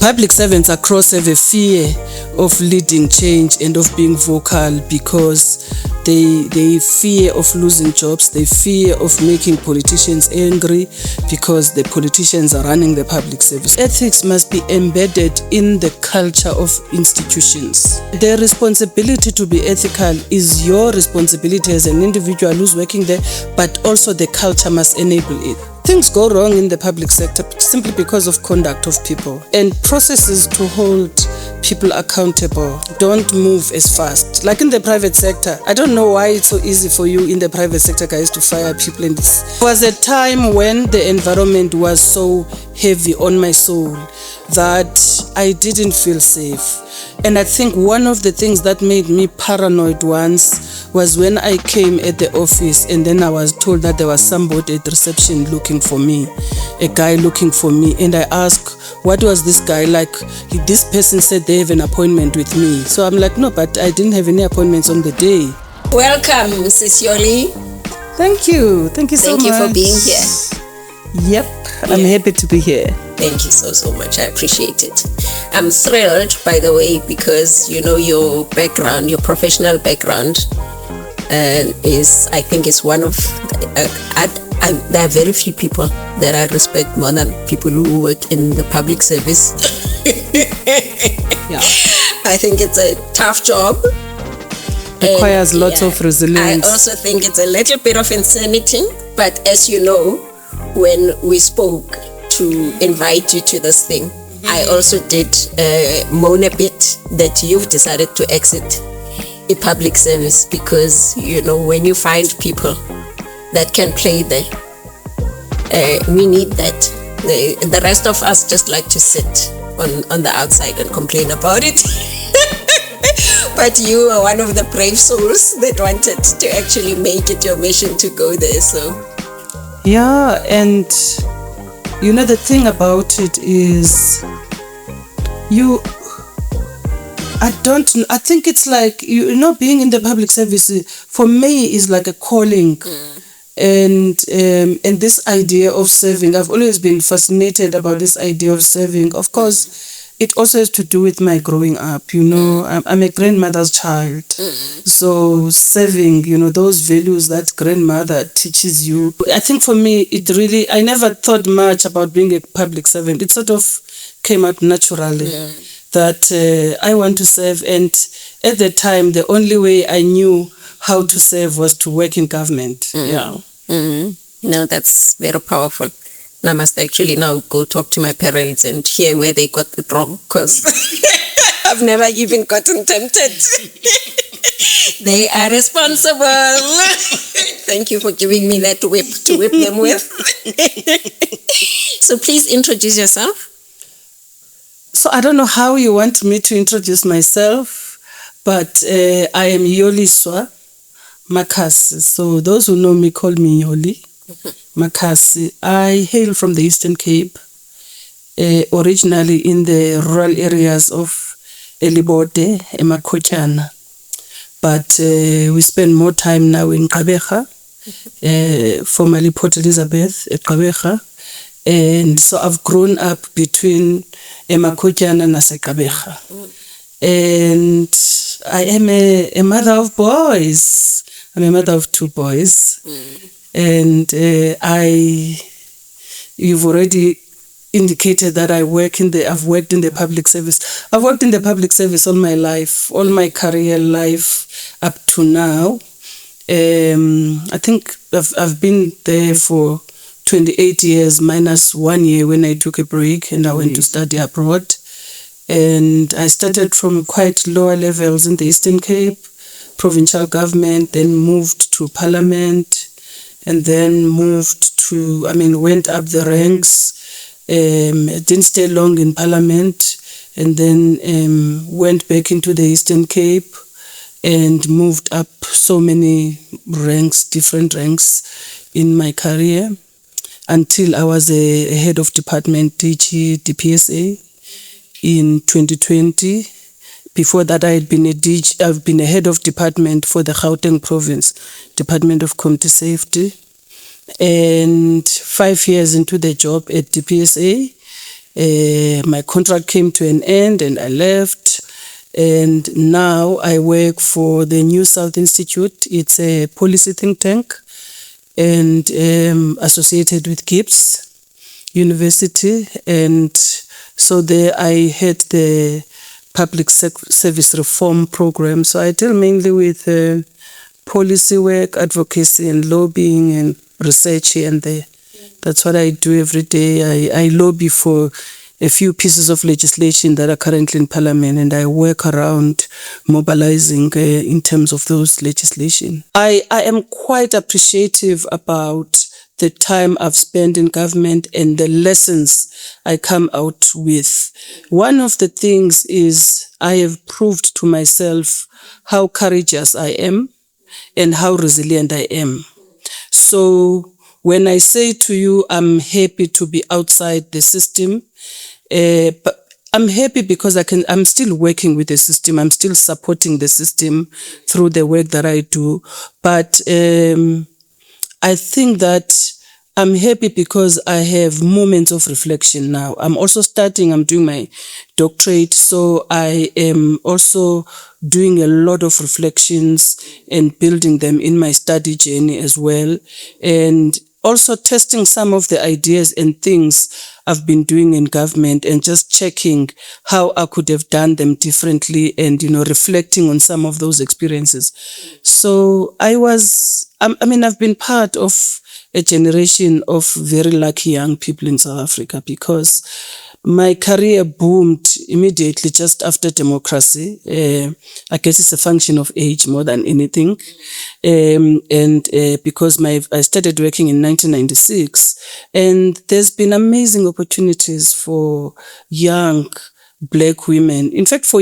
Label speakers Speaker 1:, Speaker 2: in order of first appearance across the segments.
Speaker 1: Public servants across have a fear of leading change and of being vocal because they fear of losing jobs, they fear of making politicians angry because the politicians are running the public service. Ethics must be embedded in the culture of institutions. The responsibility to be ethical is your responsibility as an individual who's working there, but also the culture must enable it. Things go wrong in the public sector simply because of conduct of people, and processes to hold people accountable don't move as fast. Like in the private sector, I don't know why it's so easy for you in the private sector, guys, to fire people. And there was a time when the environment was so heavy on my soul that I didn't feel safe. And I think one of the things that made me paranoid once was when I came at the office and then I was told that there was somebody at reception looking for me, a guy looking for me. And I asked, what was this guy like? This person said they have an appointment with me. So I'm like, no, but I didn't have any appointments on the day.
Speaker 2: Welcome, Mrs. Yoli.
Speaker 1: Thank you. Thank you so much.
Speaker 2: Thank you for being here.
Speaker 1: Yep, I'm happy to be here.
Speaker 2: Thank you so much. I appreciate it. I'm thrilled, by the way, because your background, your professional background, is, I think, is one of. There are very few people that I respect more than people who work in the public service.
Speaker 1: Yeah.
Speaker 2: I think it's a tough job.
Speaker 1: Requires lots of resilience.
Speaker 2: I also think it's a little bit of insanity, but as you know, when we spoke to invite you to this thing, I also did moan a bit that you've decided to exit a public service because, when you find people that can play there, we need that. The rest of us just like to sit on the outside and complain about it. But you are one of the brave souls that wanted to actually make it your mission to go there. So
Speaker 1: yeah, and the thing about it is I think it's like, being in the public service for me is like a calling. And this idea of serving, I've always been fascinated about this idea of serving. Of course, it also has to do with my growing up. I'm a grandmother's child. So serving, those values that grandmother teaches you. I think for me, I never thought much about being a public servant. It sort of came out naturally that I want to serve. And at the time, the only way I knew how to serve was to work in government. Yeah.
Speaker 2: No, that's very powerful. And I must actually now go talk to my parents and hear where they got it wrong, because I've never even gotten tempted. They are responsible. Thank you for giving me that whip to whip them with. So please introduce yourself.
Speaker 1: So I don't know how you want me to introduce myself, but I am Yoliswa Makhasi. So those who know me call me Yoli Makhasi. I hail from the Eastern Cape, originally in the rural areas of Elibote, Emakhotyana. But we spend more time now in Gqeberha, formerly Port Elizabeth, Gqeberha. And so I've grown up between Emakhotyana and Gqeberha. And I am a mother of boys. I'm a mother of 2 boys. And you've already indicated that I've worked in the public service. I've worked in the public service all my life, all my career life up to now. I think I've been there for 28 years minus 1 year when I took a break and I went to study abroad. And I started from quite lower levels in the Eastern Cape, provincial government, then moved to parliament, and then went up the ranks. Didn't stay long in parliament, and then went back into the Eastern Cape and moved up so many ranks, different ranks in my career, until I was a head of department, DPSA, in 2020. Before that, I've been a head of department for the Gauteng province, Department of Community Safety. And 5 years into the job at DPSA, My contract came to an end and I left. And now I work for the New South Institute. It's a policy think tank and associated with Gibbs University. And so there I had the public service reform program. So I deal mainly with policy work, advocacy and lobbying and research here and there. That's what I do every day. I lobby for a few pieces of legislation that are currently in Parliament, and I work around mobilizing in terms of those legislation. I am quite appreciative about the time I've spent in government and the lessons I come out with. One of the things is I have proved to myself how courageous I am and how resilient I am. So when I say to you, I'm happy to be outside the system, but I'm happy because I'm still working with the system. I'm still supporting the system through the work that I do. But I think that I'm happy because I have moments of reflection now. I'm doing my doctorate, so I am also doing a lot of reflections and building them in my study journey as well. And also testing some of the ideas and things I've been doing in government and just checking how I could have done them differently and, reflecting on some of those experiences. So I've been part of a generation of very lucky young people in South Africa because my career boomed immediately just after democracy. I guess it's a function of age more than anything. Because I started working in 1996, and there's been amazing opportunities for young Black women, in fact for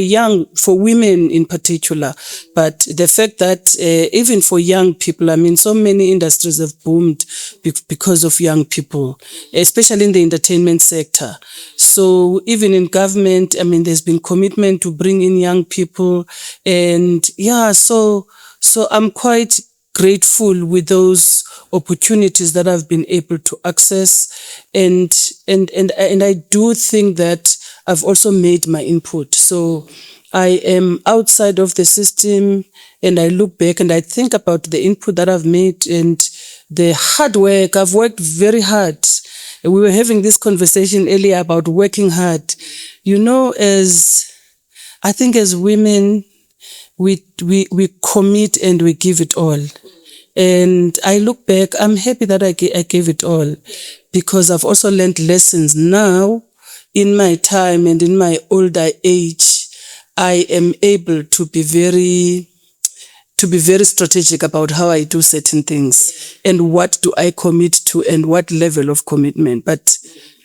Speaker 1: women in particular, but the fact that even for young people, so many industries have boomed because of young people, especially in the entertainment sector. So even in government, there's been commitment to bring in young people, and so I'm quite grateful with those opportunities that I've been able to access, and I do think that I've also made my input. So I am outside of the system and I look back and I think about the input that I've made and the hard work. I've worked very hard. We were having this conversation earlier about working hard. As women, we commit and we give it all. And I look back, I'm happy that I gave it all because I've also learned lessons now. In my time and in my older age, I am able to be very strategic about how I do certain things and what do I commit to and what level of commitment. But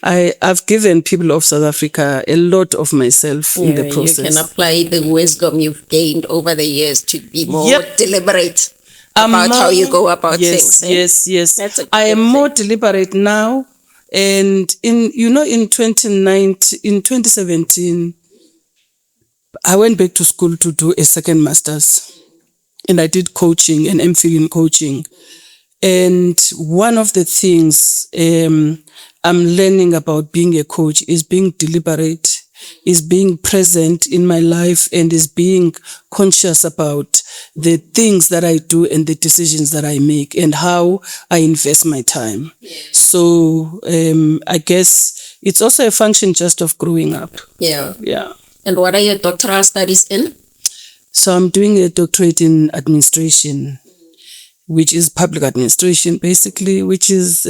Speaker 1: I've given people of South Africa a lot of myself in the process.
Speaker 2: You can apply the wisdom you've gained over the years to be more deliberate about how you go about things.
Speaker 1: Yes. I am more deliberate now. And in 2017, I went back to school to do a second master's, and I did coaching, an MPhil in coaching. And one of the things I'm learning about being a coach is being deliberate, is being present in my life, and is being conscious about the things that I do and the decisions that I make and how I invest my time. So I guess it's also a function just of growing up.
Speaker 2: Yeah. And what are your doctoral studies in?
Speaker 1: So I'm doing a doctorate in administration, which is public administration, basically, which is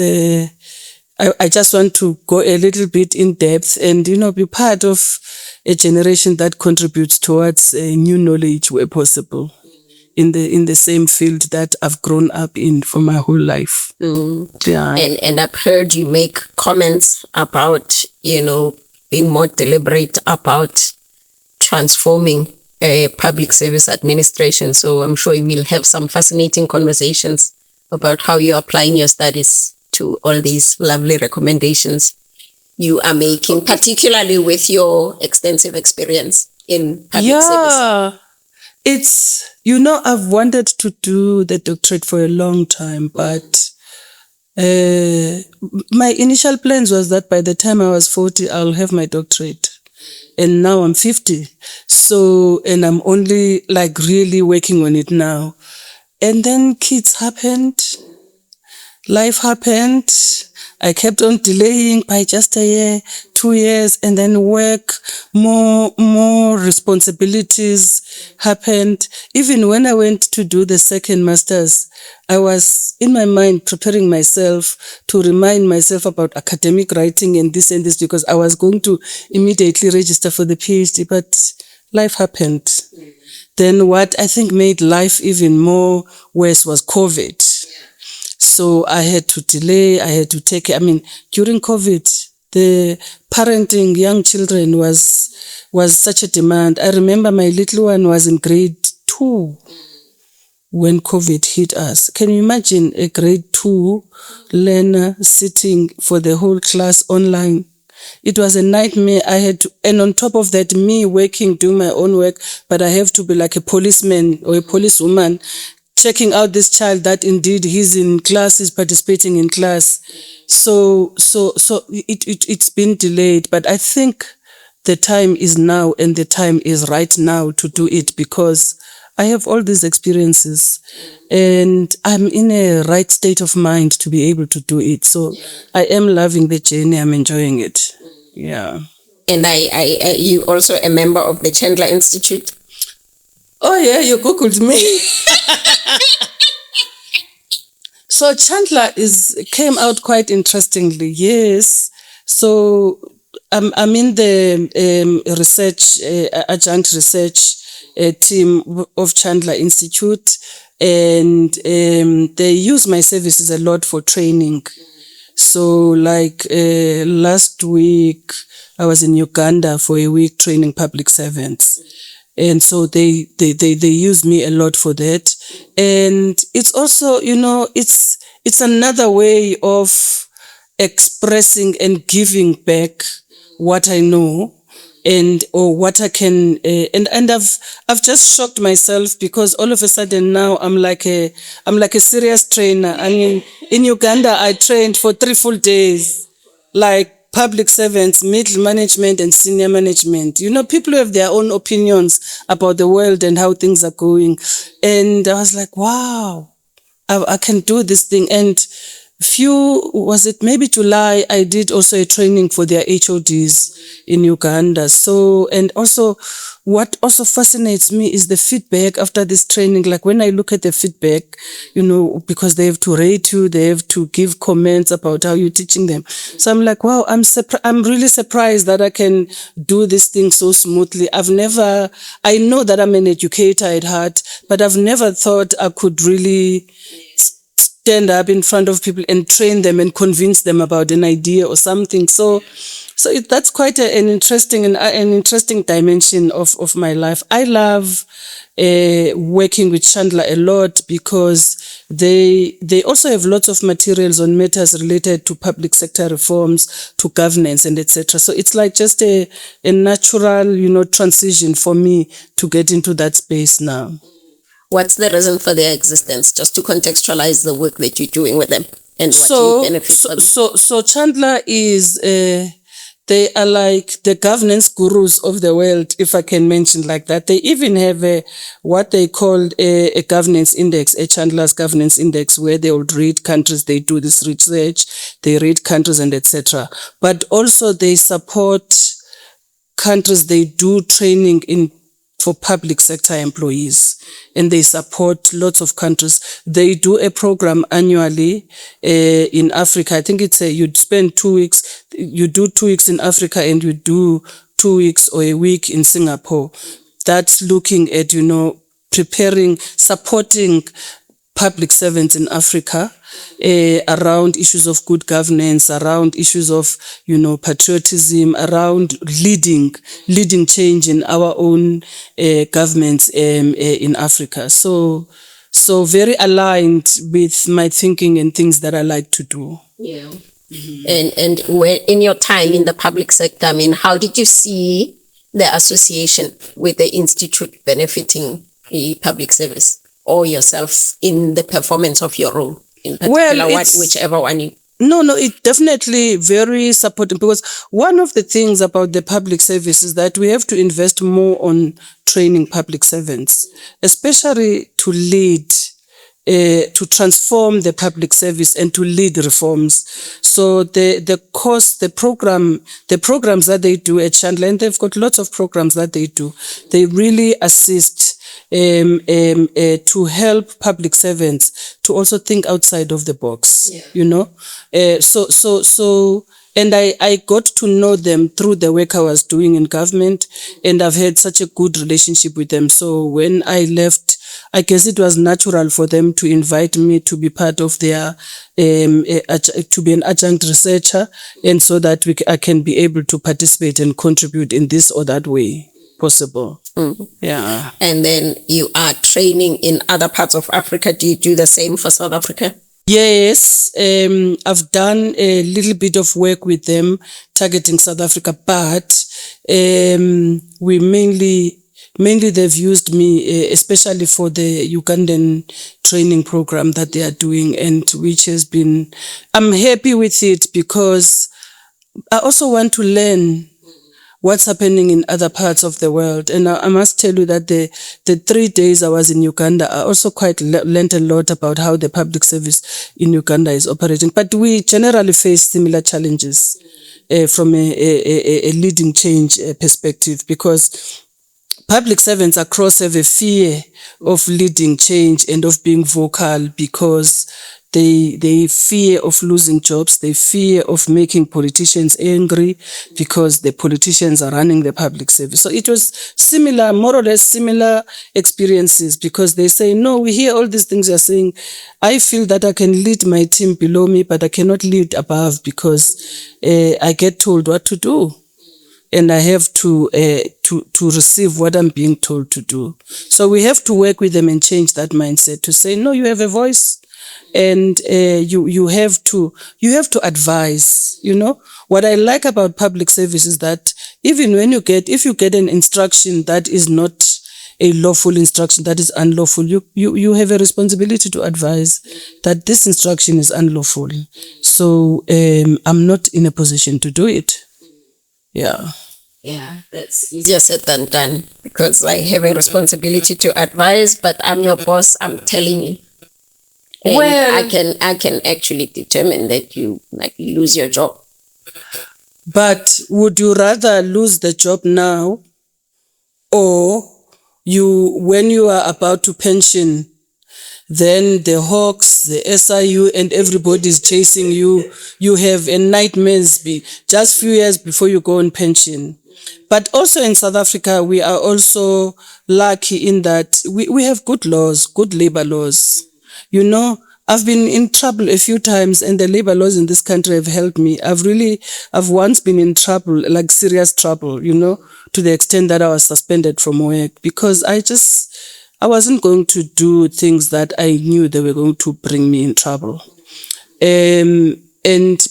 Speaker 1: I just want to go a little bit in depth and, be part of a generation that contributes towards new knowledge where possible in the same field that I've grown up in for my whole life. Yeah.
Speaker 2: And I've heard you make comments about, being more deliberate about transforming public service administration. So I'm sure you will have some fascinating conversations about how you're applying your studies to all these lovely recommendations you are making, particularly with your extensive experience in public service.
Speaker 1: It's, I've wanted to do the doctorate for a long time, but My initial plans was that by the time I was 40, I'll have my doctorate. And now I'm 50. So, and I'm only like really working on it now. And then kids happened. Life happened. I kept on delaying by just a year, 2 years, and then work, more responsibilities happened. Even when I went to do the second master's, I was in my mind preparing myself to remind myself about academic writing and this, because I was going to immediately register for the PhD, but life happened. Then what I think made life even more worse was COVID. So I had to delay, I had to take, during COVID, the parenting young children was such a demand. I remember my little one was in grade 2 when COVID hit us. Can you imagine a grade 2 learner sitting for the whole class online? It was a nightmare. I had to, and on top of that, me working, doing my own work, but I have to be like a policeman or a policewoman, checking out this child that indeed he's in class, is participating in class. So it's been delayed, but I think the time is now, and the time is right now to do it, because I have all these experiences and I'm in a right state of mind to be able to do it. So I am loving the journey. I'm enjoying it. Yeah.
Speaker 2: And you also a member of the Chandler Institute?
Speaker 1: Oh yeah, you Googled me. So Chandler came out quite interestingly. Yes. So I'm in the research, adjunct research team of Chandler Institute, and they use my services a lot for training. So like last week, I was in Uganda for a week training public servants. And so they use me a lot for that. And it's also, it's another way of expressing and giving back what I know or what I can, and I've just shocked myself, because all of a sudden now I'm like a serious trainer. I mean, in Uganda, I trained for 3 full days, like public servants, middle management and senior management. People have their own opinions about the world and how things are going. And I was like, wow, I can do this thing. And maybe July, I did also a training for their HODs in Uganda. So, and also what also fascinates me is the feedback after this training. Like when I look at the feedback, because they have to rate you, they have to give comments about how you're teaching them. So I'm like, wow, I'm really surprised that I can do this thing so smoothly. I know that I'm an educator at heart, but I've never thought I could really stand up in front of people and train them and convince them about an idea or something. So that's quite an interesting dimension of my life. I love working with Chandler a lot, because they also have lots of materials on matters related to public sector reforms, to governance and etc. So it's like just a natural, transition for me to get into that space now.
Speaker 2: What's the reason for their existence? Just to contextualize the work that you're doing with them and what you benefit from.
Speaker 1: So Chandler is, they are like the governance gurus of the world, if I can mention like that. They even have what they call a governance index, a Chandler's governance index, where they would rate countries. They do this research, they rate countries and etc. But also they support countries. They do training for public sector employees, and they support lots of countries. They do a program annually in Africa. I think it's you'd spend 2 weeks, you do 2 weeks in Africa and you do 2 weeks or a week in Singapore. That's looking at, supporting public servants in Africa around issues of good governance, around issues of, patriotism, around leading change in our own governments in Africa. So very aligned with my thinking and things that I like to do.
Speaker 2: Yeah. Mm-hmm. And when, in your time in the public sector, how did you see the association with the institute benefiting the public service or yourself in the performance of your role? in particular,
Speaker 1: Well,
Speaker 2: whichever one you...
Speaker 1: No, it's definitely very supportive, because one of the things about the public service is that we have to invest more on training public servants, especially to lead, to transform the public service and to lead reforms. So the programs that they do at Chandler, and they've got lots of programs that they do, they really assist to help public servants to also think outside of the box, and I got to know them through the work I was doing in government, and I've had such a good relationship with them. So when I left, I guess it was natural for them to invite me to be part of their, to be an adjunct researcher, and so that I can be able to participate and contribute in this or that way possible. Yeah.
Speaker 2: And then you are training in other parts of Africa. Do you do the same for South Africa?
Speaker 1: Yes, I've done a little bit of work with them targeting South Africa, but we mainly they've used me, especially for the Ugandan training program that they are doing, and which has been, I'm happy with it, because I also want to learn what's happening in other parts of the world. And I must tell you that the 3 days I was in Uganda, I also quite learned a lot about how the public service in Uganda is operating. But we generally face similar challenges from a leading change perspective, because public servants across have a fear of leading change and of being vocal, because they fear of losing jobs. They fear of making politicians angry, because the politicians are running the public service. So it was similar, more or less similar experiences, because they say, no, we hear all these things you're saying. I feel that I can lead my team below me, but I cannot lead above, because I get told what to do. And I have to receive what I'm being told to do. So we have to work with them and change that mindset to say, no, you have a voice, and you have to advise. What I like about public service is that even when if you get an instruction that is not a lawful instruction, that is unlawful, you have a responsibility to advise that this instruction is unlawful. So I'm not in a position to do it. Yeah.
Speaker 2: Yeah, that's easier said than done, because I have a responsibility to advise, but I'm your boss, I'm telling you. And
Speaker 1: well,
Speaker 2: I can actually determine that you lose your job.
Speaker 1: But would you rather lose the job now, or when you are about to pension, then the Hawks, the SIU, and everybody is chasing you. You have a nightmares just few years before you go on pension. But also in South Africa, we are also lucky in that we have good laws, good labor laws. I've been in trouble a few times, and the labor laws in this country have helped me. I've once been in trouble, like serious trouble, to the extent that I was suspended from work, because I wasn't going to do things that I knew they were going to bring me in trouble.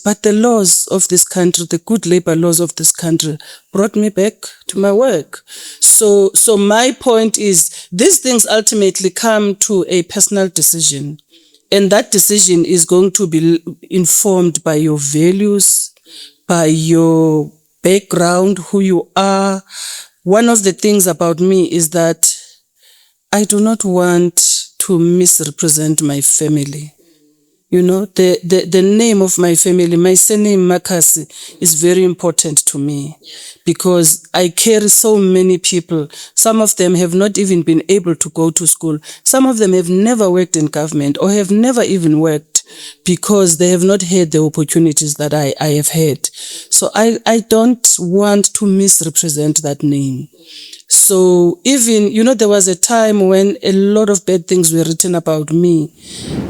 Speaker 1: But the laws of this country, the good labor laws of this country, brought me back to my work. So my point is, these things ultimately come to a personal decision. And that decision is going to be informed by your values, by your background, who you are. One of the things about me is that I do not want to misrepresent my family. The name of my family, my surname Makhasi, is very important to me, because I carry so many people. Some of them have not even been able to go to school. Some of them have never worked in government, or have never even worked, because they have not had the opportunities that I have had. So I don't want to misrepresent that name. So even, there was a time when a lot of bad things were written about me.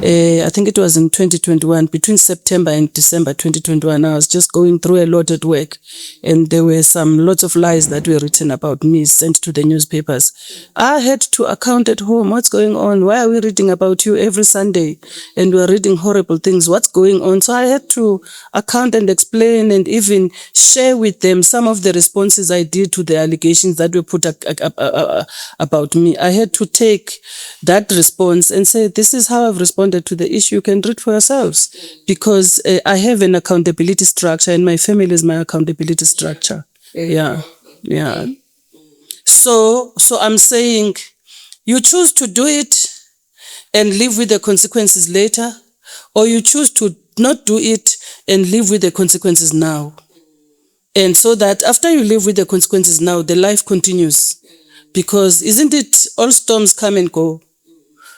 Speaker 1: I think it was in 2021, between September and December 2021, I was just going through a lot at work, and there were lots of lies that were written about me, sent to the newspapers. I had to account at home. What's going on? Why are we reading about you every Sunday? And we're reading horrible things. What's going on? So I had to account and explain, and even share with them some of the responses I did to the allegations that were put about me. I had to take that response and say, this is how I've responded to the issue. You can read for yourselves, because I have an accountability structure, and my family is my accountability structure. Yeah. So I'm saying, you choose to do it and live with the consequences later, or you choose to not do it and live with the consequences now. And so that after you live with the consequences now, the life continues. Because isn't it, all storms come and go?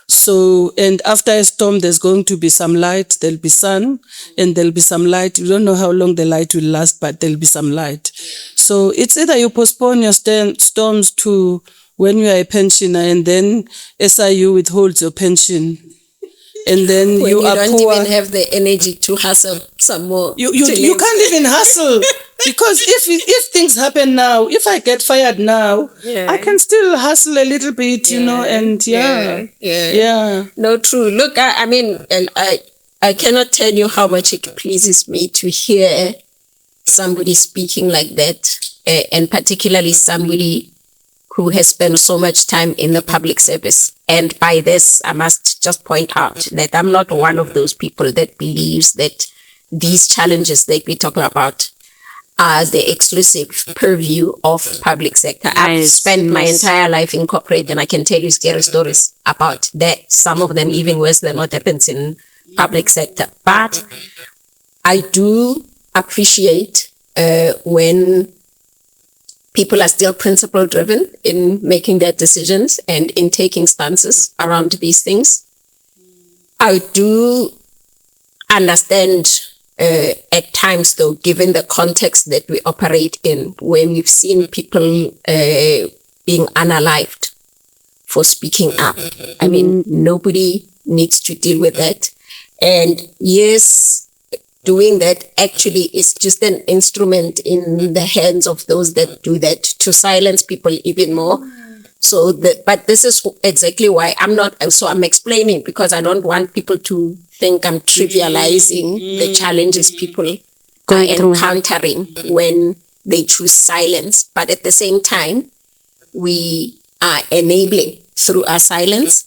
Speaker 1: So, and after a storm, there's going to be some light, there'll be sun, and there'll be some light. You don't know how long the light will last, but there'll be some light. So it's either you postpone your storms to when you are a pensioner, and then SIU withholds your pension. And then
Speaker 2: when
Speaker 1: you are
Speaker 2: don't
Speaker 1: poor.
Speaker 2: even have the energy to hustle some more.
Speaker 1: You can't even hustle. Because if things happen now, if I get fired now, I can still hustle a little bit, and
Speaker 2: No, true. Look, I mean, I cannot tell you how much it pleases me to hear somebody speaking like that, and particularly somebody who has spent so much time in the public service. And by this, I must just point out that I'm not one of those people that believes that these challenges that we're talking about are the exclusive purview of public sector. I've spent my entire life in corporate, and I can tell you scary stories about that. Some of them even worse than what happens in public sector. But I do appreciate when people are still principle driven in making their decisions and in taking stances around these things. I do understand at times, though, given the context that we operate in, where we've seen people being unalived for speaking up. I mean, nobody needs to deal with that. And yes, doing that actually is just an instrument in the hands of those that do that to silence people even more. So but this is exactly why I'm explaining, because I don't want people to think I'm trivializing the challenges people are encountering when they choose silence. But at the same time, we are enabling through our silence.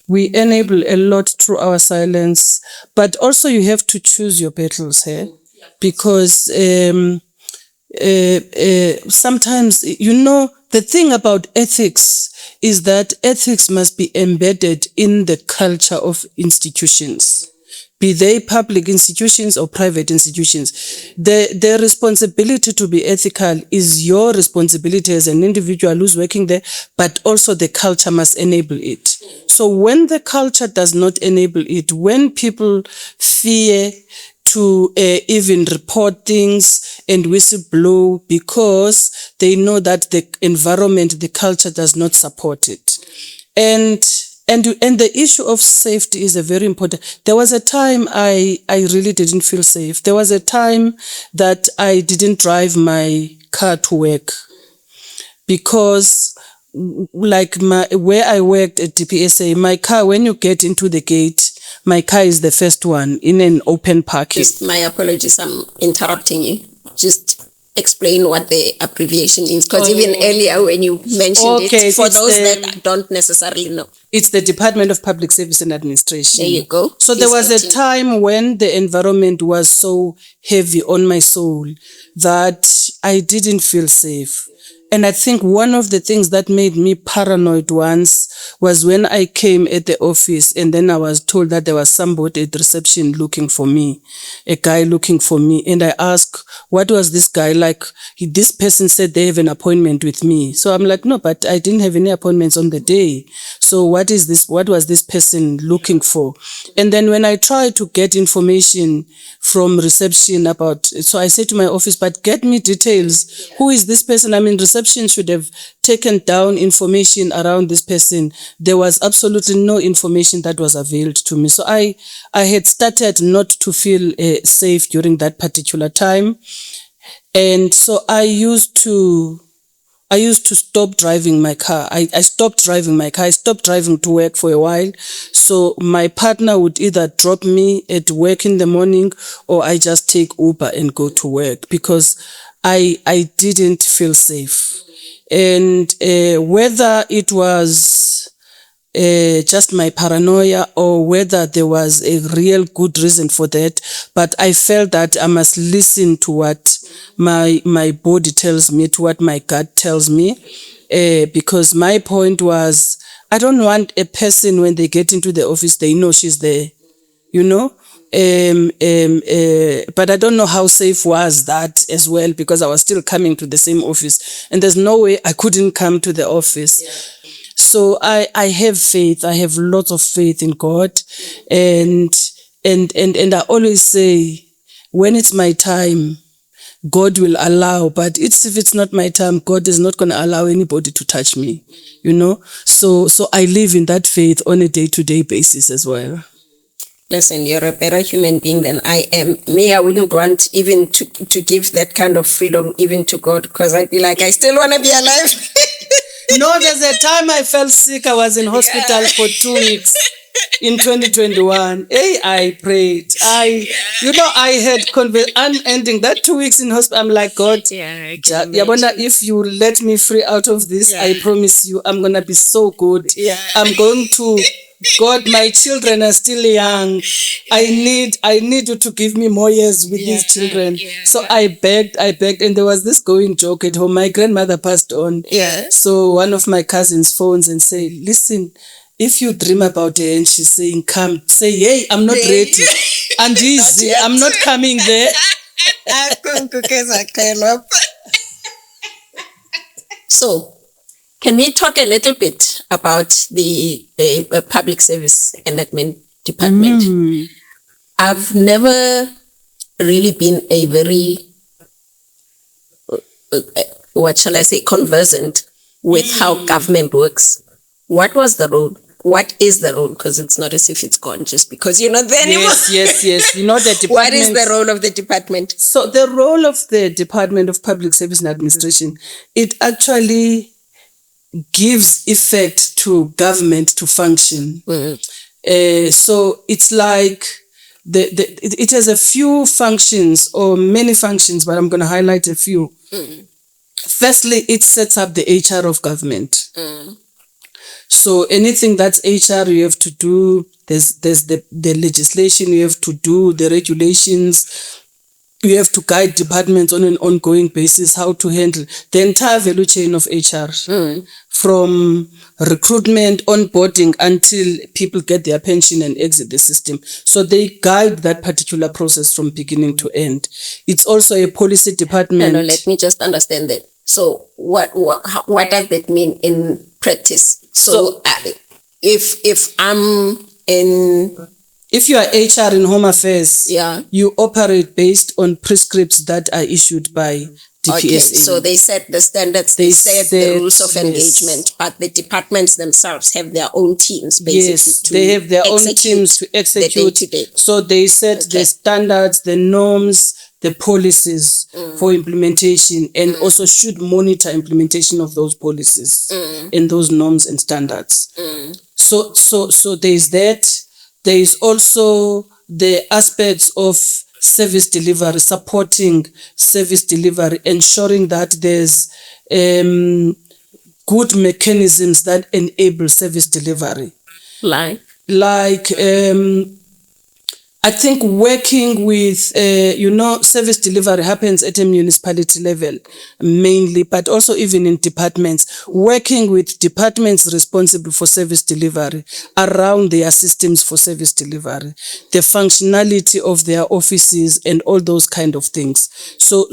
Speaker 1: We enable a lot through our silence, but also you have to choose your battles here, because sometimes, the thing about ethics is that ethics must be embedded in the culture of institutions, be they public institutions or private institutions. The responsibility to be ethical is your responsibility as an individual who's working there, but also the culture must enable it. So when the culture does not enable it, when people fear to even report things and whistleblow because they know that the environment, the culture does not support it. And the issue of safety is a very important. There was a time I really didn't feel safe. There was a time that I didn't drive my car to work because where I worked at DPSA, my car, when you get into the gate, my car is the first one in an open parking.
Speaker 2: Just my apologies, I'm interrupting you. Just explain what the abbreviation means, because even earlier when you mentioned it, for those that don't necessarily know.
Speaker 1: It's the Department of Public Service and Administration.
Speaker 2: There you go.
Speaker 1: So there was a time when the environment was so heavy on my soul that I didn't feel safe. And I think one of the things that made me paranoid once was when I came at the office and then I was told that there was somebody at reception looking for me, a guy looking for me. And I asked, what was this guy like? This person said they have an appointment with me. So I'm like, no, but I didn't have any appointments on the day. So what was this person looking for? And then when I tried to get information from reception so I said to my office, but get me details. Who is this person? I mean, reception should have taken down information around this person. There was absolutely no information that was availed to me. So I had started not to feel safe during that particular time. And so I used to stop driving my car. I stopped driving my car. I stopped driving to work for a while. So my partner would either drop me at work in the morning or I just take Uber and go to work because I didn't feel safe. And whether it was just my paranoia or whether there was a real good reason for that, but I felt that I must listen to what my body tells me, to what my gut tells me, because my point was, I don't want a person when they get into the office, they know she's there, you know. But I don't know how safe was that as well, because I was still coming to the same office and there's no way I couldn't come to the office. Yeah. So I have faith. I have lots of faith in God, and I always say, when it's my time, God will allow. But if it's not my time, God is not going to allow anybody to touch me, you know. So I live in that faith on a day-to-day basis as well.
Speaker 2: Listen, you're a better human being than I am. Me, I wouldn't want even to give that kind of freedom even to God, because I'd be like, I still want to be alive.
Speaker 1: No, there's a time I felt sick. I was in hospital for 2 weeks in 2021. I prayed. I had unending that 2 weeks in hospital. I'm like, God, if you let me free out of this, I promise you, I'm going to be so good. Yeah. I'm going to... God, my children are still young. I need you to give me more years with these children. Yeah. So I begged, and there was this going joke at home. My grandmother passed on. Yeah. So one of my cousins phones and say, listen, if you dream about her and she's saying, come, say, hey, I'm not ready. And easy, I'm not coming there.
Speaker 2: So, can we talk a little bit about the Public Service Enactment Department? I've never really been a very, conversant with how government works. What was the role? What is the role? Because it's not as if it's gone just because you're not there anymore.
Speaker 1: Yes. You know, the department.
Speaker 2: What is the role of the department?
Speaker 1: So the role of the Department of Public Service and Administration, it actually gives effect to government to function. So it's like it has a few functions or many functions, but I'm going to highlight a few. Firstly, it sets up the HR of government. So anything that's HR, you have to do. There's the legislation you have to do, the regulations. You have to guide departments on an ongoing basis how to handle the entire value chain of HR, from recruitment, onboarding, until people get their pension and exit the system. So they guide that particular process from beginning to end. It's also a policy department.
Speaker 2: No, let me just understand that. So what does that mean in practice? So if I'm in...
Speaker 1: If you are HR in Home Affairs, you operate based on prescripts that are issued by DPSA.
Speaker 2: Okay, so they set the standards, they set the rules of engagement, but the departments themselves have their own teams, basically.
Speaker 1: Yes, they have their own teams to execute. So they set the standards, the norms, the policies for implementation, and also should monitor implementation of those policies and those norms and standards. So there's that. There is also the aspects of service delivery, supporting service delivery, ensuring that there's good mechanisms that enable service delivery. Like I think working with, service delivery happens at a municipality level mainly, but also even in departments, working with departments responsible for service delivery around their systems for service delivery, the functionality of their offices and all those kind of things. So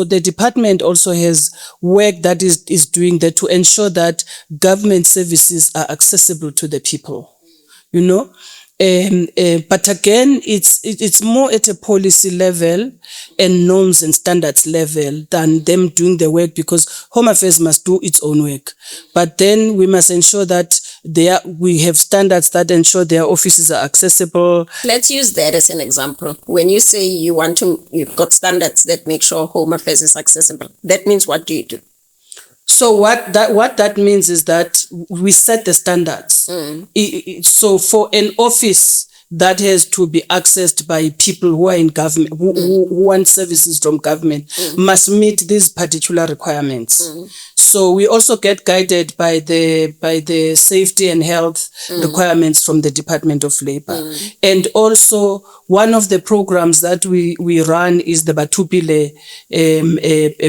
Speaker 1: the department also has work that is doing that to ensure that government services are accessible to the people, you know. But again, it's more at a policy level and norms and standards level than them doing the work, because Home Affairs must do its own work. But then we must ensure that we have standards that ensure their offices are accessible.
Speaker 2: Let's use that as an example. When you say you've got standards that make sure Home Affairs is accessible, that means what do you do?
Speaker 1: So what that means is that we set the standards. So for an office that has to be accessed by people who are in government, who want services from government, must meet these particular requirements. So we also get guided by the safety and health requirements from the Department of Labor. And also one of the programs that we run is the Batupile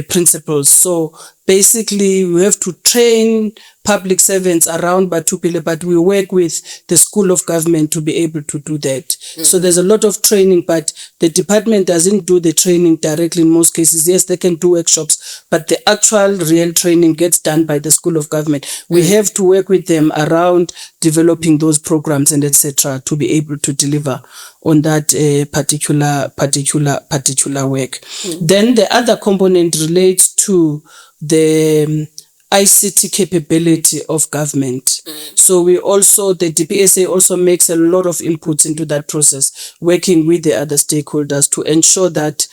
Speaker 1: principles. So basically, we have to train public servants around Batupile, but we work with the School of Government to be able to do that. So there's a lot of training, but the department doesn't do the training directly in most cases. Yes, they can do workshops, but the actual real training gets done by the School of Government. We have to work with them around developing those programs and etc. to be able to deliver on that particular work. Then the other component relates to the ICT capability of government. So the DPSA also makes a lot of inputs into that process, working with the other stakeholders to ensure that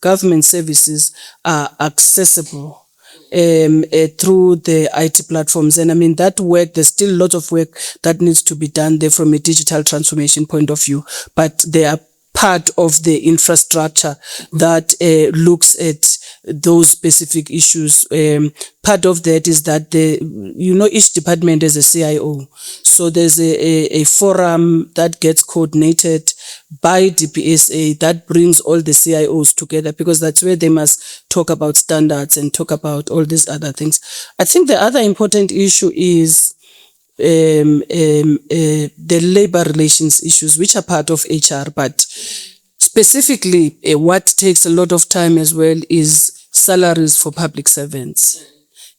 Speaker 1: government services are accessible through the IT platforms. And I mean, that work, there's still a lot of work that needs to be done there from a digital transformation point of view, but they are part of the infrastructure that looks at those specific issues. Part of that is that each department has a CIO. So there's a forum that gets coordinated by DPSA that brings all the CIOs together, because that's where they must talk about standards and talk about all these other things. I think the other important issue is the labor relations issues, which are part of HR, but specifically what takes a lot of time as well is salaries for public servants.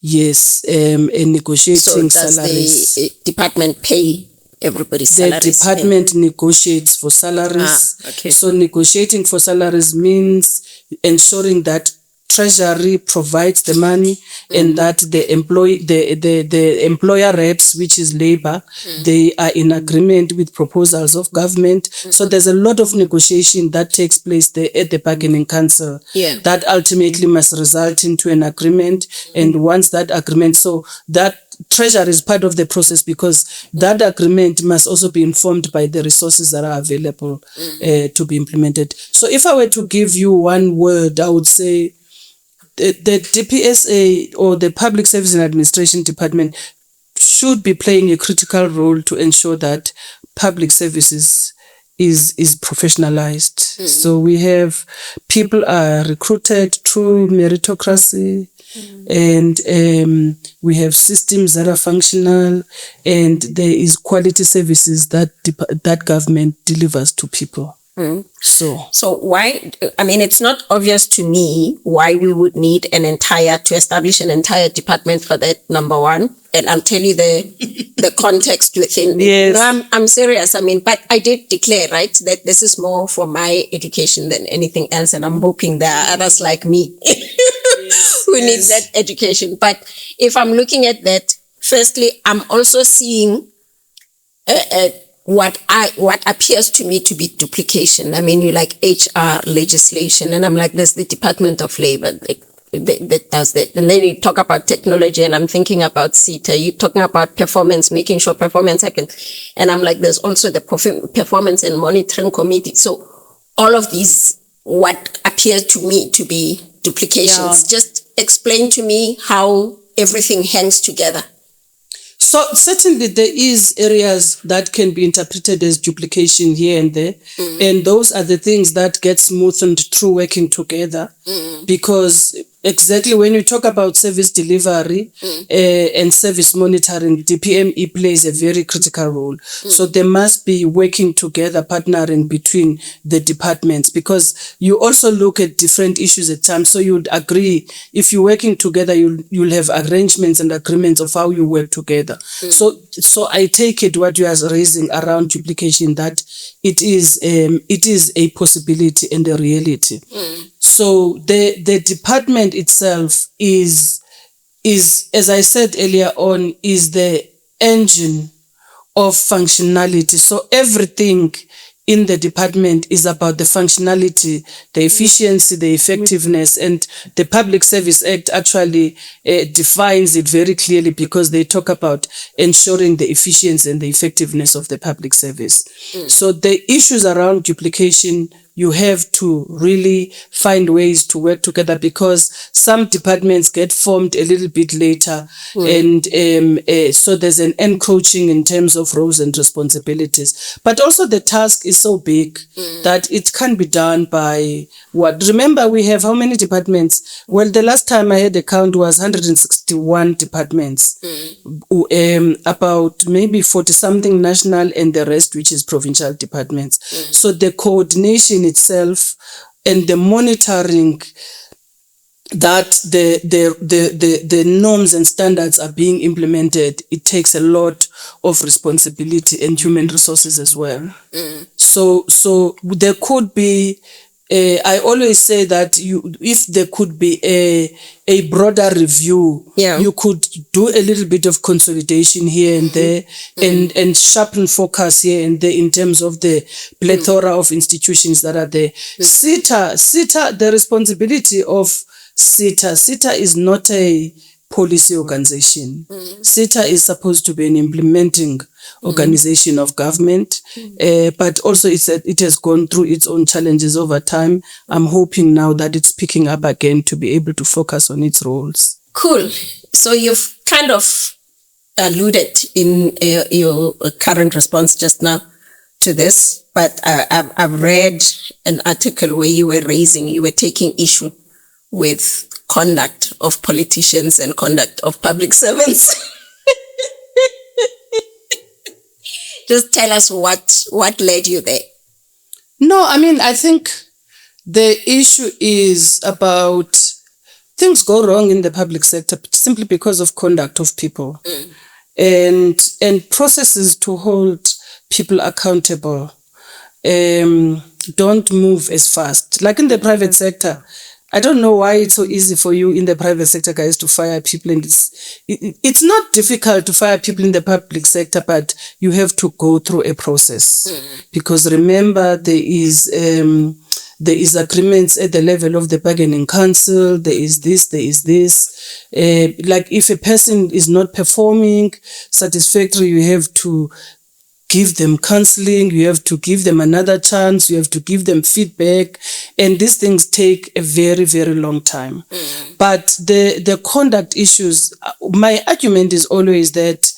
Speaker 1: Yes, negotiating salaries.
Speaker 2: So does the department pay everybody's salaries?
Speaker 1: The department negotiates for salaries.
Speaker 2: Okay.
Speaker 1: So negotiating for salaries means ensuring that Treasury provides the money and that the employer reps, which is labor, they are in agreement with proposals of government. So there's a lot of negotiation that takes place there at the bargaining council that ultimately must result into an agreement. And once that agreement, so that Treasury is part of the process, because that agreement must also be informed by the resources that are available to be implemented. So if I were to give you one word, I would say the DPSA, or the Public Service and Administration Department, should be playing a critical role to ensure that public services is professionalized. So we have people are recruited through meritocracy, and we have systems that are functional, and there is quality services that government delivers to people. So
Speaker 2: why, I mean, it's not obvious to me why we would need to establish an entire department for that, number one. And I'll tell you the context within.
Speaker 1: Yes.
Speaker 2: No, I'm serious. I mean, but I did declare, right, that this is more for my education than anything else. And I'm hoping there are others like me who need that education. But if I'm looking at that, firstly, I'm also seeing what appears to me to be duplication. I mean, you like HR legislation, and I'm like, there's the Department of Labor that does that. And then you talk about technology, and I'm thinking about CETA. You're talking about performance, making sure performance happens. And I'm like, there's also the Performance and Monitoring Committee. So all of these, what appears to me to be duplications. Just explain to me how everything hangs together.
Speaker 1: So certainly there is areas that can be interpreted as duplication here and there. And those are the things that get smoothened through working together. Because exactly when you talk about service delivery and service monitoring, DPME plays a very critical role. So there must be working together, partnering between the departments, because you also look at different issues at times. So you'd agree, if you're working together, you'll have arrangements and agreements of how you work together. So I take it what you are raising around duplication, that it is a possibility and a reality. So the department itself is, as I said earlier on, is the engine of functionality. So everything in the department is about the functionality, the efficiency, the effectiveness, and the Public Service Act actually defines it very clearly, because they talk about ensuring the efficiency and the effectiveness of the public service. So the issues around duplication you have to really find ways to work together, because some departments get formed a little bit later, and so there's an encroaching in terms of roles and responsibilities. But also the task is so big that it can be done by what? Remember, we have how many departments? Well, the last time I had a count was 161 departments, about maybe 40 something national and the rest which is provincial departments. So the coordination itself and the monitoring that the norms and standards are being implemented, it takes a lot of responsibility and human resources as well. So there could be I always say that if there could be a broader review, you could do a little bit of consolidation here and there, and sharpen focus here and there in terms of the plethora of institutions that are there. SETA, the responsibility of SETA is not a policy organization. SETA is supposed to be an implementing organization of government, but also it has gone through its own challenges over time. I'm hoping now that it's picking up again to be able to focus on its roles.
Speaker 2: Cool. So you've kind of alluded in your current response just now to this, but I've read an article where you were taking issue with conduct of politicians and conduct of public servants. Just tell us what led you there.
Speaker 1: No, I mean, I think the issue is about things go wrong in the public sector simply because of conduct of people, and processes to hold people accountable don't move as fast. Like in the private sector, I don't know why it's so easy for you in the private sector, guys, to fire people. And it's not difficult to fire people in the public sector, but you have to go through a process. Because remember, there is agreements at the level of the bargaining council. There is this. Like if a person is not performing satisfactory, you have to give them counseling, you have to give them another chance, you have to give them feedback, and these things take a very, very long time. But the conduct issues, my argument is always that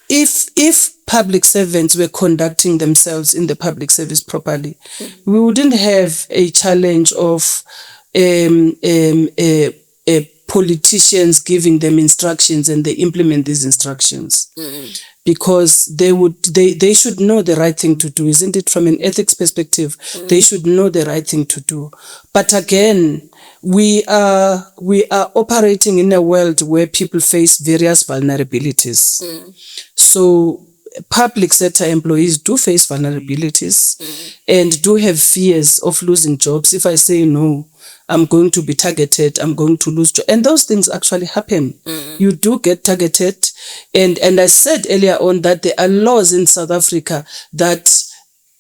Speaker 1: if public servants were conducting themselves in the public service properly, we wouldn't have a challenge of politicians giving them instructions and they implement these instructions. Because they should know the right thing to do, isn't it? From an ethics perspective, they should know the right thing to do. But again, we are operating in a world where people face various vulnerabilities. So public sector employees do face vulnerabilities and do have fears of losing jobs. If I say no, I'm going to be targeted, I'm going to lose jobs. And those things actually happen. You do get targeted. And I said earlier on that there are laws in South Africa that,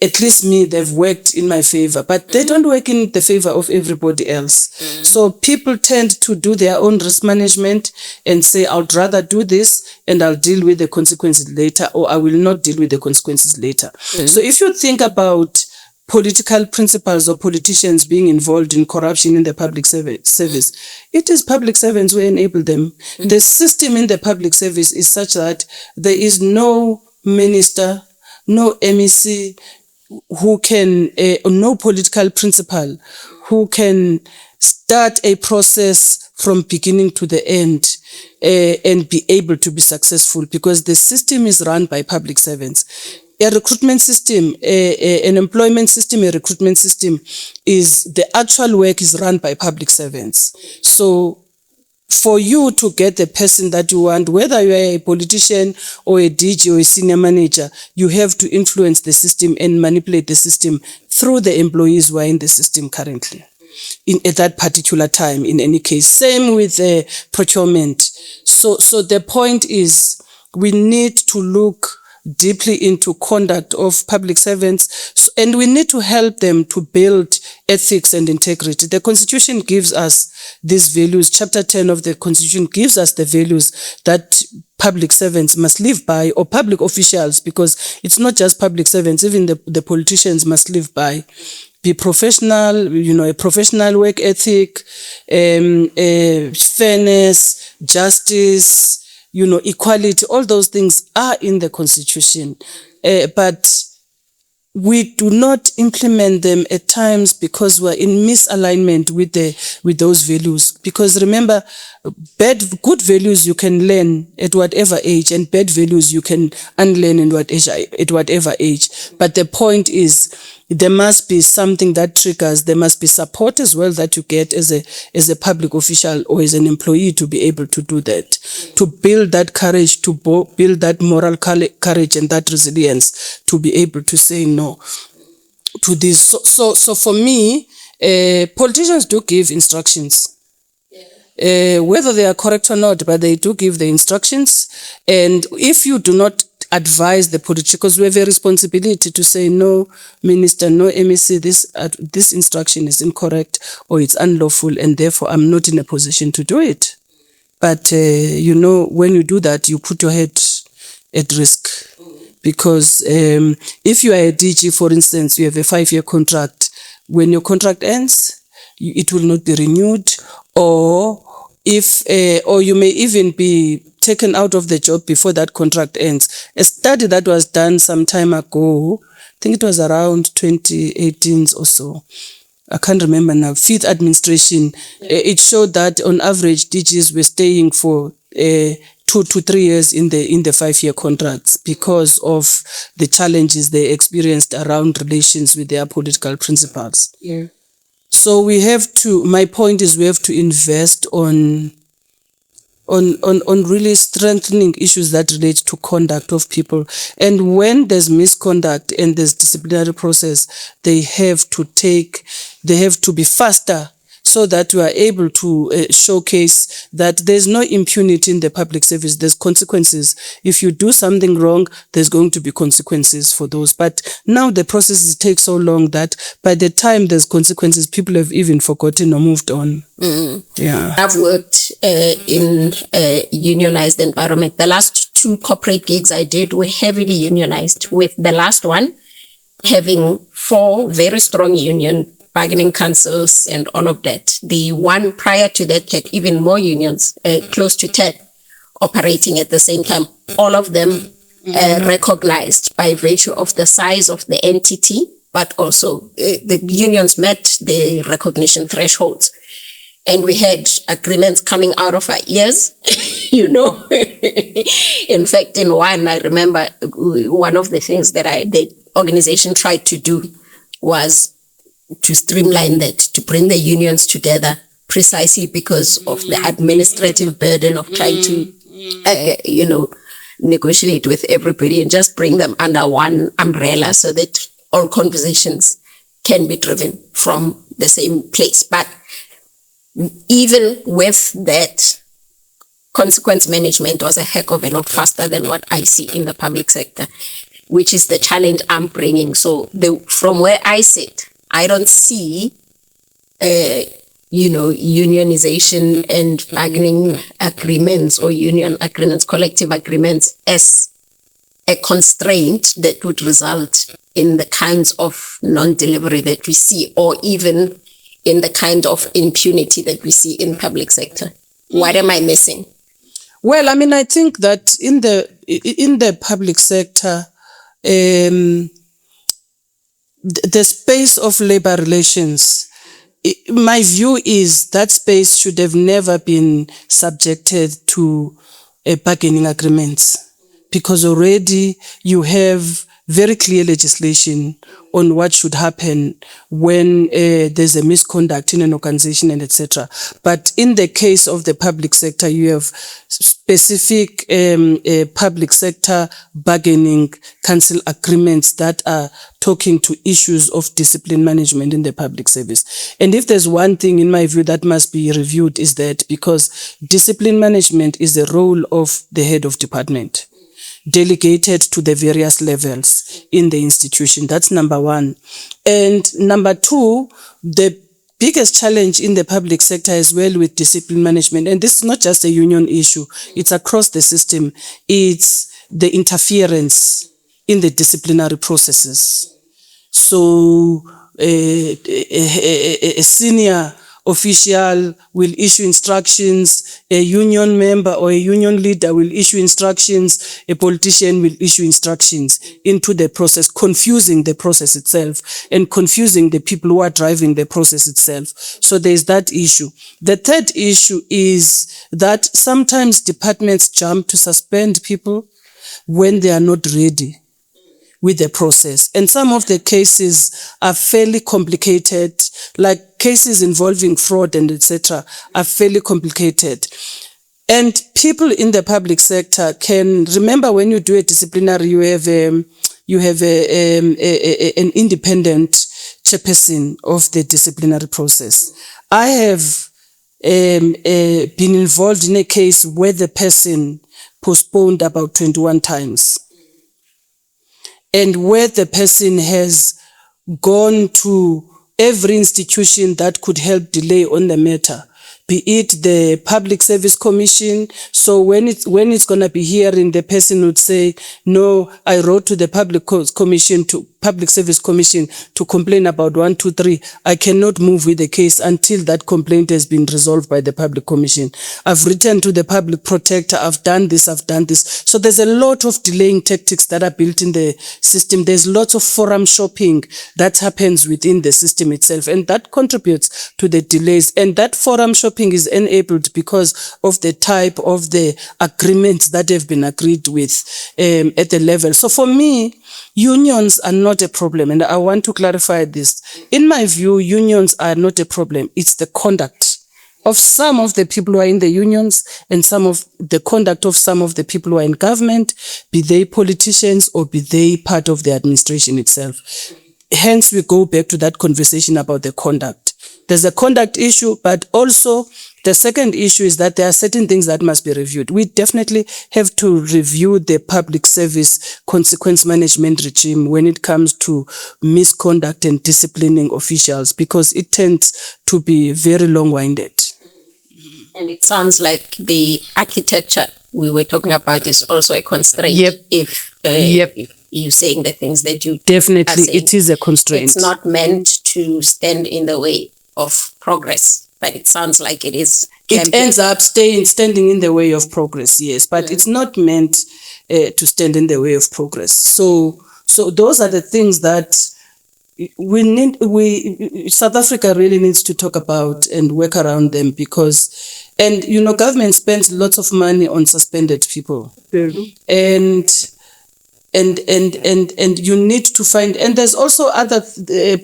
Speaker 1: at least me, they've worked in my favor, but they don't work in the favor of everybody else. So people tend to do their own risk management and say, I'd rather do this and I'll deal with the consequences later, or I will not deal with the consequences later. So if you think about political principles or politicians being involved in corruption in the public service, it is public servants who enable them. The system in the public service is such that there is no minister, no MEC who can, no political principal who can start a process from beginning to the end and be able to be successful, because the system is run by public servants. A recruitment system, an employment system, a recruitment system, is the actual work is run by public servants. So for you to get the person that you want, whether you are a politician or a DG or a senior manager, you have to influence the system and manipulate the system through the employees who are in the system currently. At that particular time, in any case. Same with procurement. So the point is, we need to look deeply into conduct of public servants, and we need to help them to build ethics and integrity. The Constitution gives us these values. Chapter 10 of the Constitution gives us the values that public servants must live by, or public officials, because it's not just public servants, even the politicians must live by. Be professional, a professional work ethic, fairness, justice, equality. All those things are in the Constitution. But we do not implement them at times because we're in misalignment with those values. Because remember, good values you can learn at whatever age, and bad values you can unlearn at whatever age. But the point is, there must be something that triggers. There must be support as well that you get as a public official or as an employee to be able to do that, to build that courage, to build that moral courage and that resilience to be able to say no to this. So for me, politicians do give instructions. Whether they are correct or not, but they do give the instructions. And if you do not advise the politician, because we have a responsibility to say, no, Minister, no, MEC, this instruction is incorrect or it's unlawful, and therefore I'm not in a position to do it. But, when you do that, you put your head at risk. Because if you are a DG, for instance, you have a 5-year contract. When your contract ends, it will not be renewed, or you may even be taken out of the job before that contract ends. A study that was done some time ago, I think it was around 2018 or so, I can't remember now, Fifth Administration, it showed that on average DGs were staying for 2 to 3 years in the 5-year contracts because of the challenges they experienced around relations with their political principals.
Speaker 2: Yeah.
Speaker 1: So my point is we have to invest on really strengthening issues that relate to conduct of people. And when there's misconduct and there's disciplinary process, they have to be faster, so that we are able to showcase that there's no impunity in the public service. There's consequences. If you do something wrong, there's going to be consequences for those. But now the processes take so long that by the time there's consequences, people have even forgotten or moved on. Yeah.
Speaker 2: I've worked in a unionized environment. The last 2 corporate gigs I did were heavily unionized, with the last one having 4 very strong union bargaining councils and all of that. The one prior to that had even more unions, close to 10, operating at the same time. All of them recognized by virtue of the size of the entity, but also the unions met the recognition thresholds. And we had agreements coming out of our ears, In fact, in one, I remember one of the things that the organization tried to do was to streamline that, to bring the unions together, precisely because of the administrative burden of trying to, negotiate with everybody and just bring them under one umbrella so that all conversations can be driven from the same place. But even with that, consequence management was a heck of a lot faster than what I see in the public sector, which is the challenge I'm bringing. So from where I sit, I don't see, unionization and bargaining agreements or union agreements, collective agreements as a constraint that would result in the kinds of non-delivery that we see, or even in the kind of impunity that we see in public sector. What am I missing?
Speaker 1: Well, I think that in the public sector, the space of labor relations, my view is that space should have never been subjected to bargaining agreements, because already you have very clear legislation on what should happen when there's a misconduct in an organization and etc. But in the case of the public sector, you have specific public sector bargaining council agreements that are talking to issues of discipline management in the public service. And if there's one thing in my view that must be reviewed, is that because discipline management is the role of the head of department. delegated to the various levels in the institution. That's number one. And number two, the biggest challenge in the public sector as well with discipline management, and this is not just a union issue, it's across the system, it's the interference in the disciplinary processes. So a senior official will issue instructions, a union member or a union leader will issue instructions, a politician will issue instructions into the process, confusing the process itself and confusing the people who are driving the process itself. So there's that issue. The third issue is that sometimes departments jump to suspend people when they are not ready with the process. And some of the cases are fairly complicated, like cases involving fraud and etc. are fairly complicated. And people in the public sector can remember when you do a disciplinary, you have an independent chairperson of the disciplinary process. I have been involved in a case where the person postponed about 21 times. And where the person has gone to every institution that could help delay on the matter, be it the Public Service Commission. So when it's going to be hearing, the person would say, no, I wrote to the Public Service Commission to complain about 1, 2, 3. I cannot move with the case until that complaint has been resolved by the Public Commission. I've written to the Public Protector. I've done this. So there's a lot of delaying tactics that are built in the system. There's lots of forum shopping that happens within the system itself, and that contributes to the delays. And that forum shopping is enabled because of the type of the agreements that have been agreed with at the level. So for me, unions are not a problem, and I want to clarify this. In my view, unions are not a problem. It's the conduct of some of the people who are in the unions and some of the conduct of some of the people who are in government, be they politicians or be they part of the administration itself. Hence, we go back to that conversation about the conduct. There's a conduct issue, but also the second issue is that there are certain things that must be reviewed. We definitely have to review the public service consequence management regime when it comes to misconduct and disciplining officials, because it tends to be very long-winded.
Speaker 2: And it sounds like the architecture we were talking about is also a constraint.
Speaker 1: Yep.
Speaker 2: If you're saying the things that you
Speaker 1: definitely, it is a constraint.
Speaker 2: It's not meant to stand in the way of progress, but it sounds like it is.
Speaker 1: It ends up standing in the way of progress, yes, but it's not meant to stand in the way of progress. So those are the things that South Africa really needs to talk about and work around them, because, and government spends lots of money on suspended people, and you need to find, and there's also other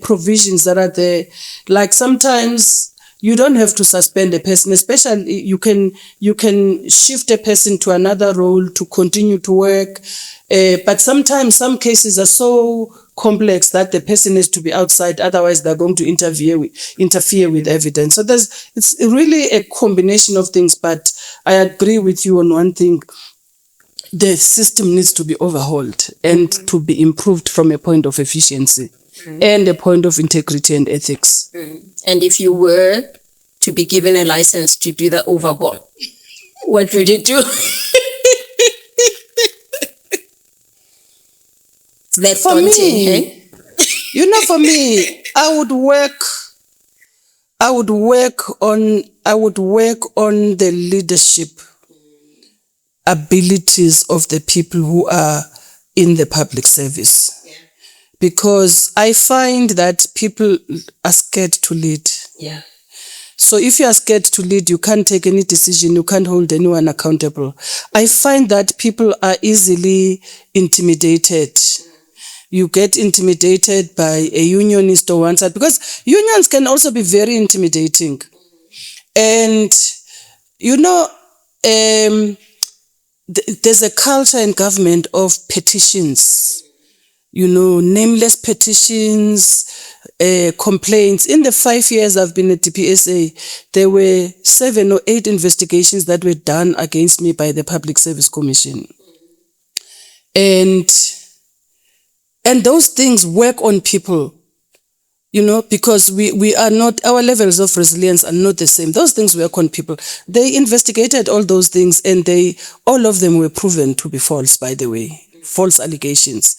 Speaker 1: provisions that are there, like sometimes you don't have to suspend a person, especially you can shift a person to another role to continue to work, but sometimes some cases are so complex that the person has to be outside, otherwise they're going to interfere with evidence. So it's really a combination of things, but I agree with you on one thing. The system needs to be overhauled and to be improved from a point of efficiency and a point of integrity and ethics.
Speaker 2: And if you were to be given a license to do the overhaul, what would you do? That's
Speaker 1: for me, for me, I would work on the leadership abilities of the people who are in the public service. Yeah. Because I find that people are scared to lead.
Speaker 2: Yeah.
Speaker 1: So if you are scared to lead, you can't take any decision, you can't hold anyone accountable. I find that people are easily intimidated. You get intimidated by a unionist or one side, because unions can also be very intimidating. And, there's a culture in government of petitions, nameless petitions, complaints. In the 5 years I've been at DPSA, there were 7 or 8 investigations that were done against me by the Public Service Commission. And those things work on people, because we are not, our levels of resilience are not the same. Those things work on people. They investigated all those things, and all of them were proven to be false, by the way. False allegations.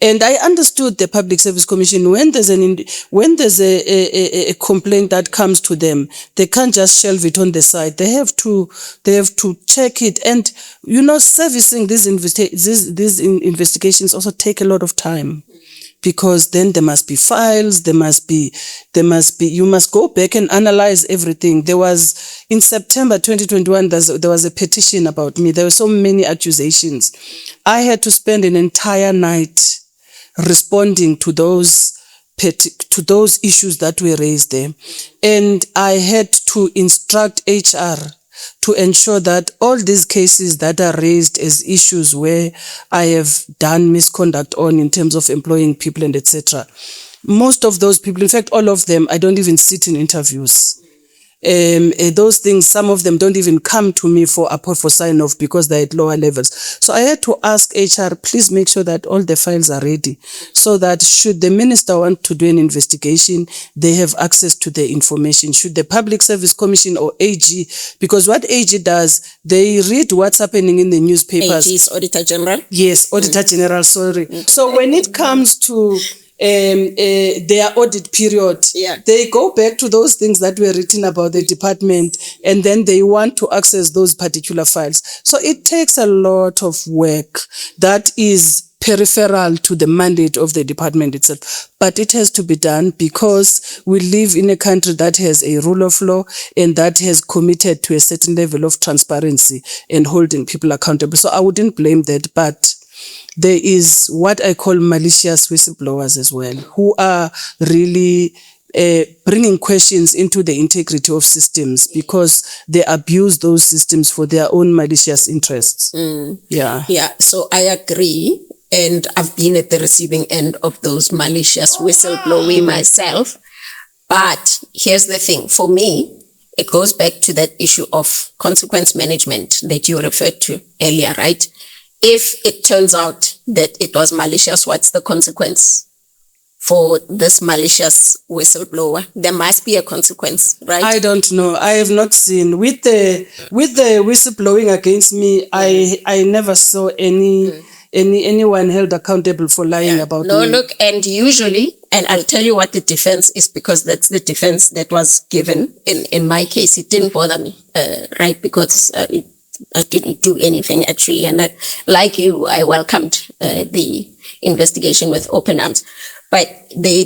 Speaker 1: And I understood the Public Service Commission, when there's a complaint that comes to them, they can't just shelve it on the side. They have to check it. And servicing these investigations also take a lot of time, because then there must be files, you must go back and analyze everything. There was, in September 2021, there was a petition about me. There were so many accusations. I had to spend an entire night responding to those issues that were raised there. And I had to instruct HR to ensure that all these cases that are raised as issues where I have done misconduct in terms of employing people and etc. Most of those people, in fact, all of them, I don't even sit in interviews. Those things, some of them don't even come to me for sign-off because they're at lower levels. So I had to ask HR, please make sure that all the files are ready, so that should the minister want to do an investigation, they have access to the information. Should the Public Service Commission or AG, because what AG does, they read what's happening in the newspapers.
Speaker 2: AG is Auditor General?
Speaker 1: Yes, Auditor General, sorry. So when it comes to their audit period, they go back to those things that were written about the department, and then they want to access those particular files. So it takes a lot of work that is peripheral to the mandate of the department itself. But it has to be done because we live in a country that has a rule of law and that has committed to a certain level of transparency and holding people accountable. So I wouldn't blame that, but there is what I call malicious whistleblowers as well, who are really bringing questions into the integrity of systems because they abuse those systems for their own malicious interests. Yeah,
Speaker 2: so I agree. And I've been at the receiving end of those malicious whistleblowing myself. But here's the thing. For me, it goes back to that issue of consequence management that you referred to earlier, right? If it turns out that it was malicious, what's the consequence for this malicious whistleblower? There must be a consequence, right?
Speaker 1: I don't know. I have not seen. With the whistleblowing against me, I never saw anyone held accountable for lying about me.
Speaker 2: No, look, and usually, and I'll tell you what the defense is, because that's the defense that was given. In my case, it didn't bother me, right? Because I didn't do anything actually, and like you, I welcomed the investigation with open arms. But the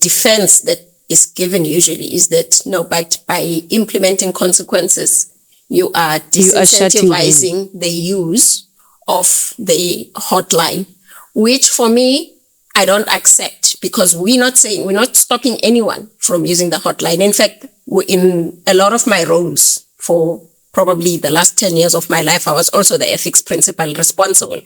Speaker 2: defense that is given usually is that no, but by implementing consequences, you are disincentivizing the use of the hotline, which for me, I don't accept, because we're not stopping anyone from using the hotline. In fact, in a lot of my roles for probably the last 10 years of my life, I was also the ethics principal responsible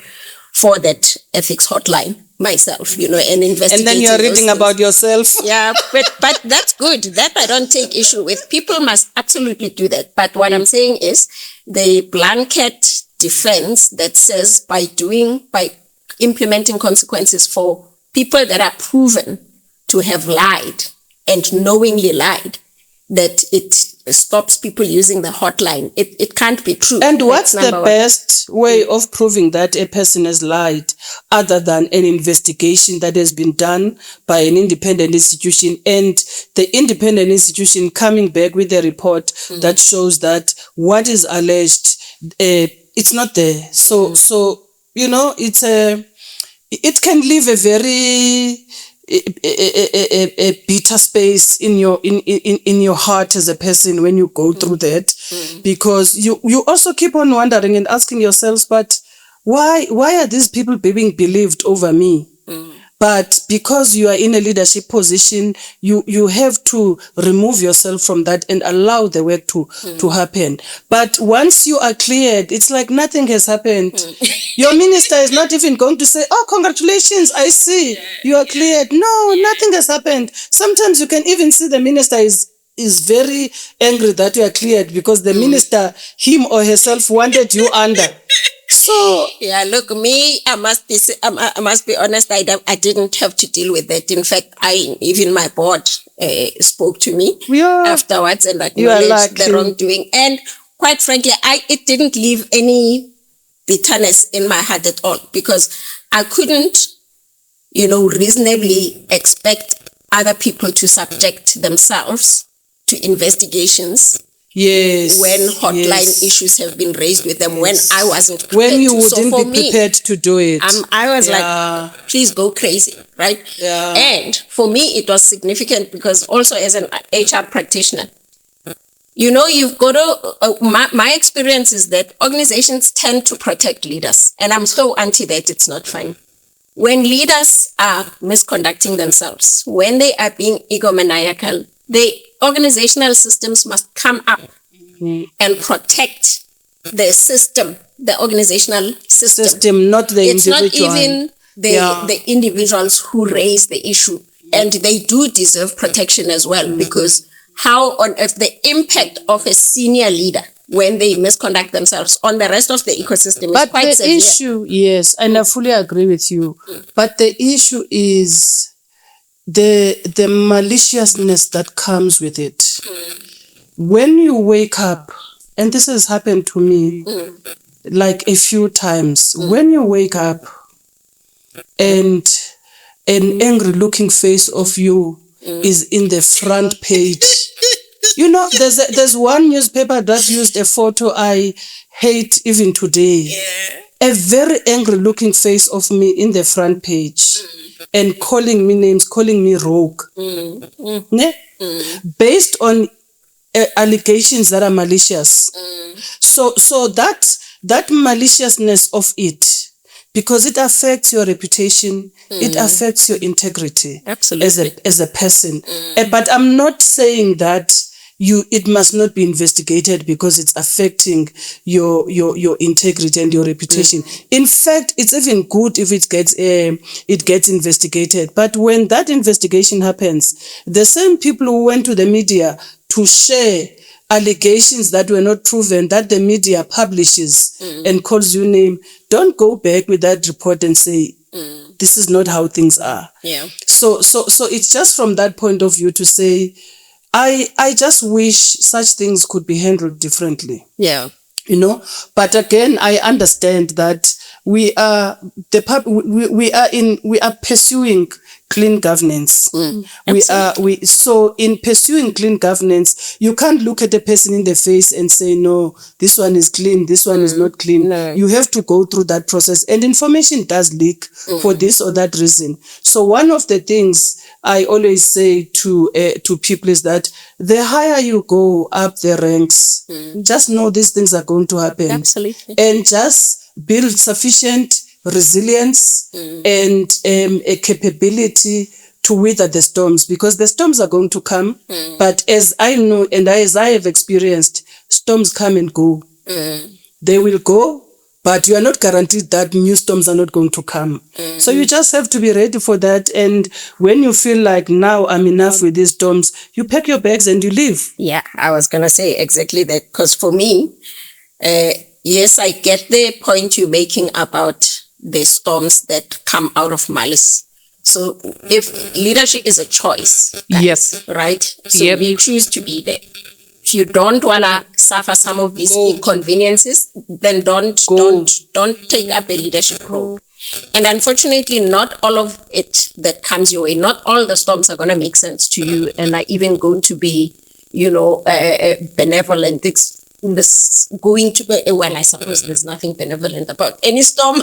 Speaker 2: for that ethics hotline myself, and investigating.
Speaker 1: And then you're reading about yourself.
Speaker 2: Yeah, but that's good. That I don't take issue with. People must absolutely do that. But what I'm saying is the blanket defense that says by implementing consequences for people that are proven to have lied and knowingly lied, that it stops people using the hotline. It can't be true.
Speaker 1: And what's the best way of proving that a person has lied other than an investigation that has been done by an independent institution, and the independent institution coming back with a report that shows that what is alleged, it's not there. So it can leave a very a bitter space in your heart as a person when you go through that, because you also keep on wondering and asking yourselves, but why are these people being believed over me? But because you are in a leadership position, you have to remove yourself from that and allow the work to happen. But once you are cleared, it's like nothing has happened. Your minister is not even going to say, oh, congratulations, I see, you are cleared. No, nothing has happened. Sometimes you can even see the minister is very angry that you are cleared because the minister, him or herself, wanted you under. So
Speaker 2: yeah, look, me, I must be honest. I didn't have to deal with that. In fact, even my board spoke to me afterwards and acknowledged the wrongdoing. And quite frankly, it didn't leave any bitterness in my heart at all, because I couldn't, reasonably expect other people to subject themselves to investigations.
Speaker 1: Yes.
Speaker 2: When hotline issues have been raised with them, when I wasn't prepared
Speaker 1: when you wouldn't be prepared to do it.
Speaker 2: I was like, please go crazy, right?
Speaker 1: Yeah.
Speaker 2: And for me, it was significant because also as an HR practitioner, you've got to, my experience is that organizations tend to protect leaders. And I'm so anti that. It's not fine. When leaders are misconducting themselves, when they are being egomaniacal, the organizational systems must come up and protect the system, the organizational system.
Speaker 1: Not the individual.
Speaker 2: It's not even the individuals who raise the issue. And they do deserve protection as well, because how on earth the impact of a senior leader when they misconduct themselves on the rest of the ecosystem is quite severe.
Speaker 1: Issue, yes, and I fully agree with you. But the issue is the maliciousness that comes with it. When you wake up, and this has happened to me like a few times, when you wake up and an angry looking face of you is in the front page. There's one newspaper that used a photo I hate even today. Yeah. A very angry looking face of me in the front page and calling me names, calling me rogue. Based on allegations that are malicious. So that maliciousness of it, because it affects your reputation, it affects your integrity.
Speaker 2: Absolutely.
Speaker 1: As a person. But I'm not saying that it must not be investigated because it's affecting your integrity and your reputation. In fact, it's even good if it gets investigated. But when that investigation happens, the same people who went to the media to share allegations that were not proven, that the media publishes and calls you name, don't go back with that report and say, this is not how things are.
Speaker 2: Yeah.
Speaker 1: So it's just from that point of view to say, I just wish such things could be handled differently.
Speaker 2: Yeah.
Speaker 1: But again, I understand that we are pursuing clean governance. So in pursuing clean governance, you can't look at a person in the face and say, no, this one is clean, this one is not clean.
Speaker 2: No.
Speaker 1: You have to go through that process, and information does leak for this or that reason. So one of the things I always say to people is that the higher you go up the ranks, just know these things are going to happen.
Speaker 2: Absolutely.
Speaker 1: And just build sufficient resilience and a capability to weather the storms, because the storms are going to come. But as I know and as I have experienced, storms come and go. They will go, but you are not guaranteed that new storms are not going to come. So you just have to be ready for that. And when you feel like, now I'm enough with these storms, you pack your bags and you leave.
Speaker 2: Yeah, I was going to say exactly that, because for me, yes, I get the point you're making about the storms that come out of malice. So if leadership is a choice,
Speaker 1: yes,
Speaker 2: right? So we choose to be there. If you don't want to suffer some of these inconveniences, then don't take up a leadership role. And unfortunately, not all of it that comes your way, not all the storms are going to make sense to you and are even going to be, benevolent. This going to be, well, I suppose there's nothing benevolent about any storm.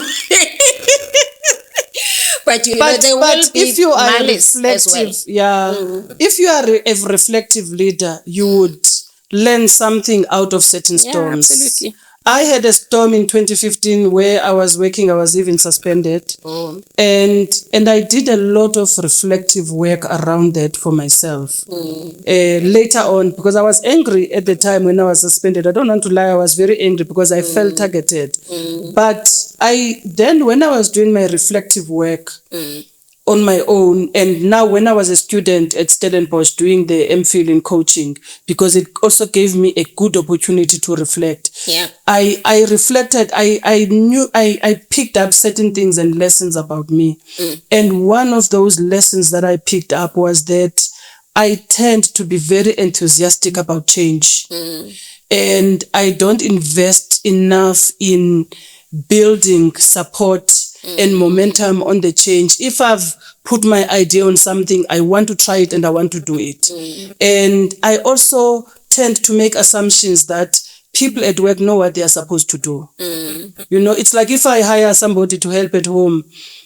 Speaker 2: But there will be
Speaker 1: if you are
Speaker 2: malice
Speaker 1: reflective,
Speaker 2: as well.
Speaker 1: If you are a reflective leader, you would learn something out of certain storms.
Speaker 2: Absolutely.
Speaker 1: I had a storm in 2015 where I was working, I was even suspended. And I did a lot of reflective work around that for myself. Later on, because I was angry at the time when I was suspended. I don't want to lie, I was very angry because I felt targeted. But when I was doing my reflective work, on my own. And now when I was a student at Stellenbosch doing the MPhil in coaching, because it also gave me a good opportunity to reflect.
Speaker 2: Yeah.
Speaker 1: I reflected, I picked up certain things and lessons about me. And one of those lessons that I picked up was that I tend to be very enthusiastic about change. And I don't invest enough in building support and momentum on the change. If I've put my idea on something, I want to try it and I want to do it. And I also tend to make assumptions that people at work know what they are supposed to do. You know, it's like if I hire somebody to help at home,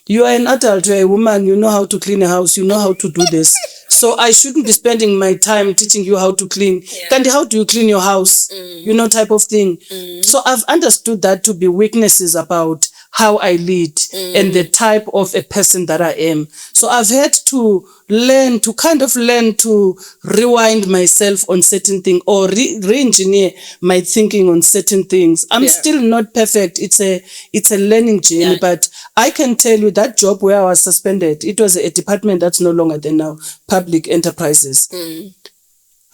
Speaker 1: you are an adult, you're a woman, you know how to clean a house, you know how to do this. So I shouldn't be spending my time teaching you how to clean. Kandi, how do you clean your house? You know, type of thing. So I've understood that to be weaknesses about how I lead and the type of a person that I am. So I've had to learn to rewind myself on certain things or re-engineer my thinking on certain things. I'm still not perfect. It's a learning journey, but I can tell you that job where I was suspended, it was a department that's no longer there now, public enterprises.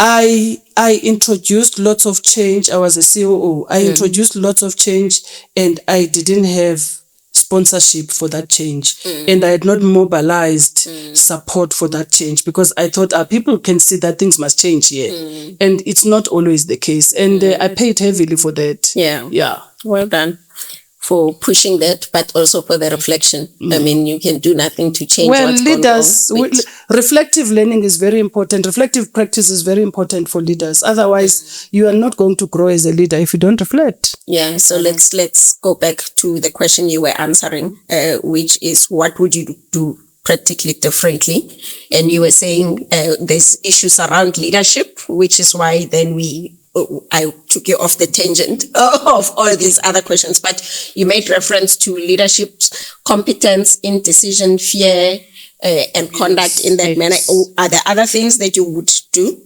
Speaker 1: I introduced lots of change. I was a COO. I introduced lots of change and I didn't have sponsorship for that change. And I had not mobilized support for that change because I thought people can see that things must change here. And it's not always the case. And I paid heavily for that.
Speaker 2: Yeah. Well done for pushing that, but also for the reflection. I mean, you can do nothing to change what's
Speaker 1: leaders,
Speaker 2: gone wrong.
Speaker 1: Reflective learning is very important. Reflective practice is very important for leaders. Otherwise, you are not going to grow as a leader if you don't reflect.
Speaker 2: Yeah, so let's go back to the question you were answering, which is what would you do practically differently? And you were saying there's issues around leadership, which is why then I took you off the tangent of all these other questions, but you made reference to leadership, competence, indecision, fear, and conduct in that manner. Are there other things that you would do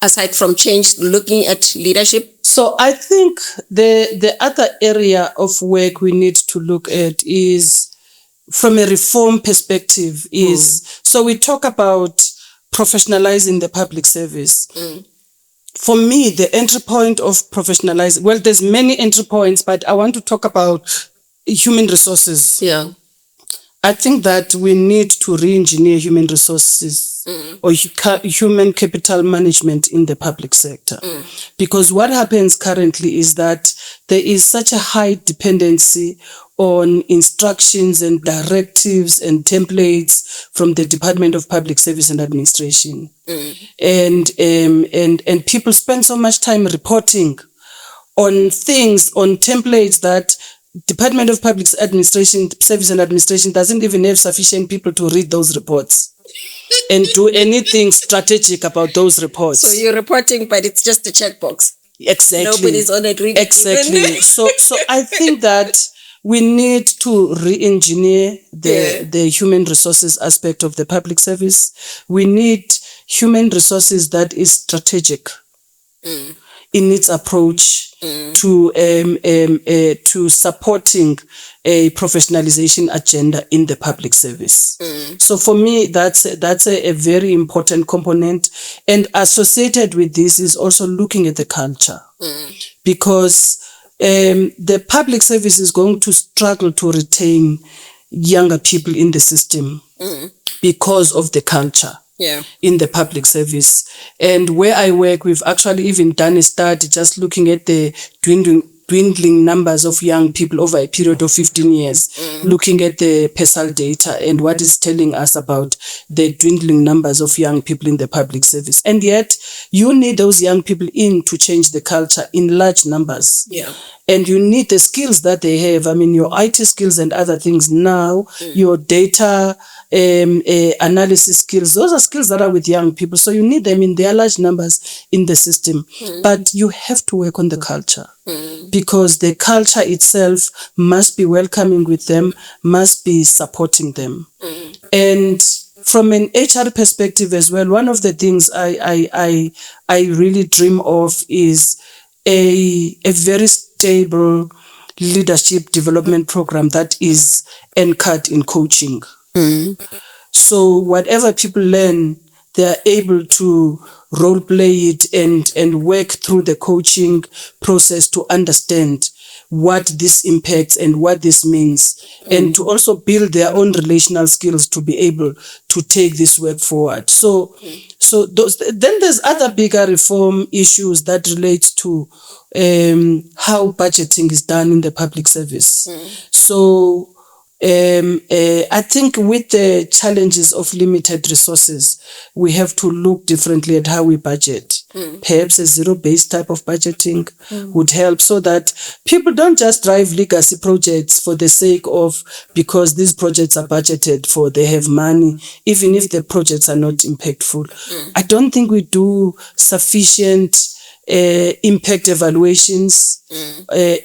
Speaker 2: aside from change, looking at leadership?
Speaker 1: So I think the other area of work we need to look at is from a reform perspective so we talk about professionalizing the public service. For me, the entry point of professionalizing, well, there's many entry points, but I want to talk about human resources.
Speaker 2: Yeah.
Speaker 1: I think that we need to re-engineer human resources or human capital management in the public sector. Because what happens currently is that there is such a high dependency on instructions and directives and templates from the Department of Public Service and Administration. And people spend so much time reporting on things, on templates that Department of Public Service and Administration doesn't even have sufficient people to read those reports and do anything strategic about those reports.
Speaker 2: So you're reporting, but it's just a checkbox.
Speaker 1: Exactly.
Speaker 2: Nobody's on it reading.
Speaker 1: Exactly. So I think that we need to re-engineer the human resources aspect of the public service. We need human resources that is strategic in its approach to supporting a professionalization agenda in the public service. So for me, that's a very important component. And associated with this is also looking at the culture, because the public service is going to struggle to retain younger people in the system because of the culture. In the public service. And where I work, we've actually even done a study just looking at the dwindling numbers of young people over a period of 15 years, looking at the PESAL data and what is telling us about the dwindling numbers of young people in the public service. And yet, you need those young people in to change the culture in large numbers. And you need the skills that they have. I mean, your IT skills and other things now, your data analysis skills, those are skills that are with young people. So you need them in their large numbers in the system. But you have to work on the culture because the culture itself must be welcoming with them, must be supporting them. And from an HR perspective as well, one of the things I really dream of is a very stable leadership development program that is anchored in coaching. So whatever people learn, they are able to role play it and work through the coaching process to understand what this impacts and what this means, and to also build their own relational skills to be able to take this work forward. So then there's other bigger reform issues that relate to how budgeting is done in the public service. So I think with the challenges of limited resources, we have to look differently at how we budget. Perhaps a zero-based type of budgeting would help, so that people don't just drive legacy projects for the sake of, because these projects are budgeted for, they have money, even if the projects are not impactful. I don't think we do sufficient impact evaluations.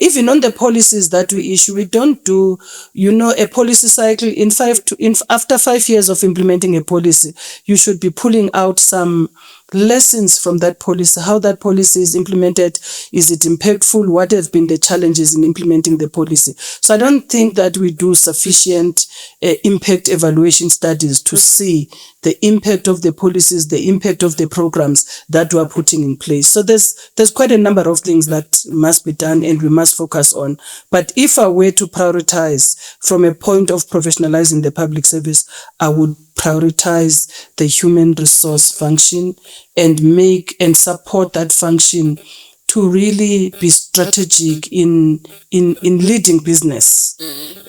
Speaker 1: Even on the policies that we issue, we don't do, a policy cycle after 5 years of implementing a policy, you should be pulling out some lessons from that policy, how that policy is implemented. Is it impactful? What have been the challenges in implementing the policy? So I don't think that we do sufficient impact evaluation studies to see the impact of the policies, the impact of the programs that we are putting in place. So there's quite a number of things that must be done and we must focus on. But if I were to prioritize from a point of professionalizing the public service, I would prioritize the human resource function and make and support that function to really be strategic in leading business,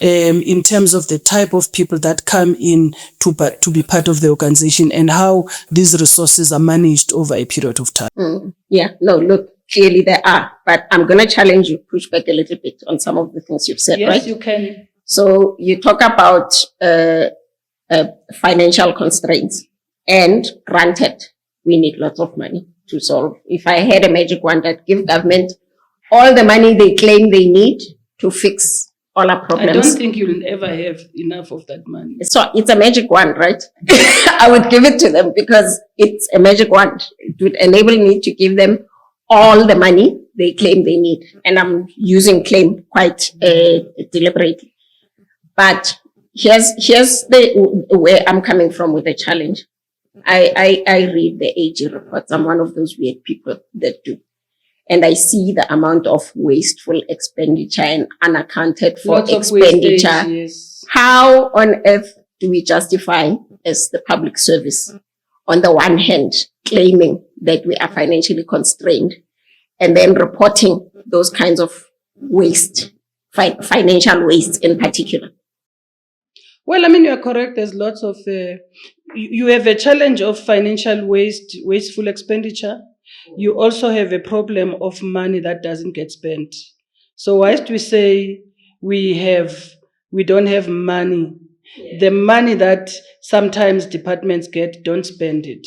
Speaker 1: in terms of the type of people that come in to be part of the organization and how these resources are managed over a period of time.
Speaker 2: Yeah, no, look, clearly there are, but I'm going to challenge you, push back a little bit on some of the things you've said,
Speaker 1: yes,
Speaker 2: right?
Speaker 1: Yes, you can.
Speaker 2: So you talk about financial constraints, and granted, we need lots of money to solve. If I had a magic wand, I'd give government all the money they claim they need to fix all our problems.
Speaker 1: I don't think you'll ever have enough of that money.
Speaker 2: So it's a magic wand, right? I would give it to them because it's a magic wand. It would enable me to give them all the money they claim they need. And I'm using claim quite deliberately. But here's where I'm coming from with the challenge. I read the AG reports. I'm one of those weird people that do. And I see the amount of wasteful expenditure and unaccounted for expenditure.
Speaker 1: Wastage, yes.
Speaker 2: How on earth do we justify as the public service, on the one hand, claiming that we are financially constrained and then reporting those kinds of waste, financial waste in particular?
Speaker 1: Well, I mean, you are correct. There's lots of, you have a challenge of financial wasteful expenditure. You also have a problem of money that doesn't get spent. So whilst we say we don't have money, the money that sometimes departments get, don't spend it.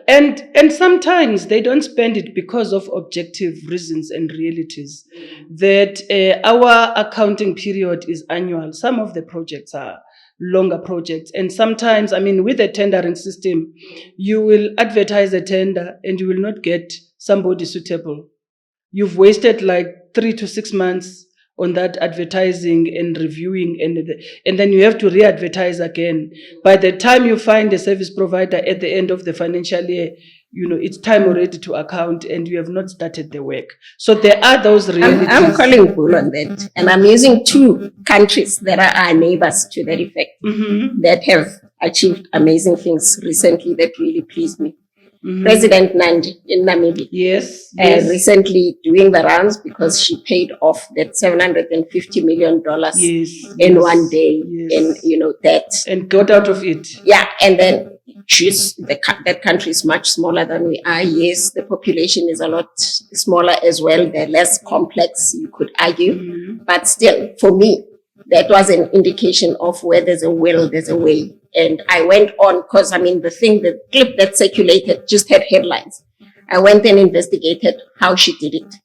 Speaker 1: And sometimes they don't spend it because of objective reasons and realities. That our accounting period is annual. Some of the projects are longer projects. And sometimes, I mean, with the tendering system, you will advertise a tender and you will not get somebody suitable. You've wasted like 3 to 6 months on that advertising and reviewing, and then you have to re-advertise again. By the time you find a service provider at the end of the financial year, it's time already to account and you have not started the work. So there are those realities.
Speaker 2: I'm calling bull on that. And I'm using 2 countries that are our neighbors to that effect, that have achieved amazing things recently that really pleased me. President Nandi in Namibia.
Speaker 1: Yes.
Speaker 2: Recently doing the rounds because she paid off that $750 million in one day. And, that.
Speaker 1: And got out of it.
Speaker 2: Yeah. And then that country is much smaller than we are. Yes, the population is a lot smaller as well. They're less complex, you could argue. But still, for me, that was an indication of where there's a will, there's a way. And I went on because, the clip that circulated just had headlines. I went and investigated how she did it,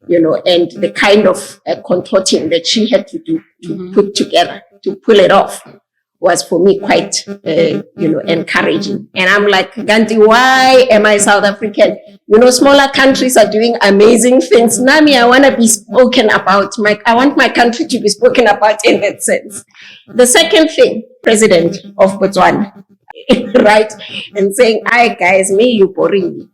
Speaker 2: and the kind of contorting that she had to do to put together, to pull it off, was for me quite, encouraging. And I'm like, Gandhi, why am I South African? Smaller countries are doing amazing things. Nami, I want to be spoken about. I want my country to be spoken about in that sense. The second thing, President of Botswana, right? And saying, hi guys, you boring me.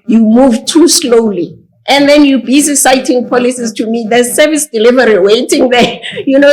Speaker 2: You move too slowly. And then you busy citing policies to me. There's service delivery waiting there.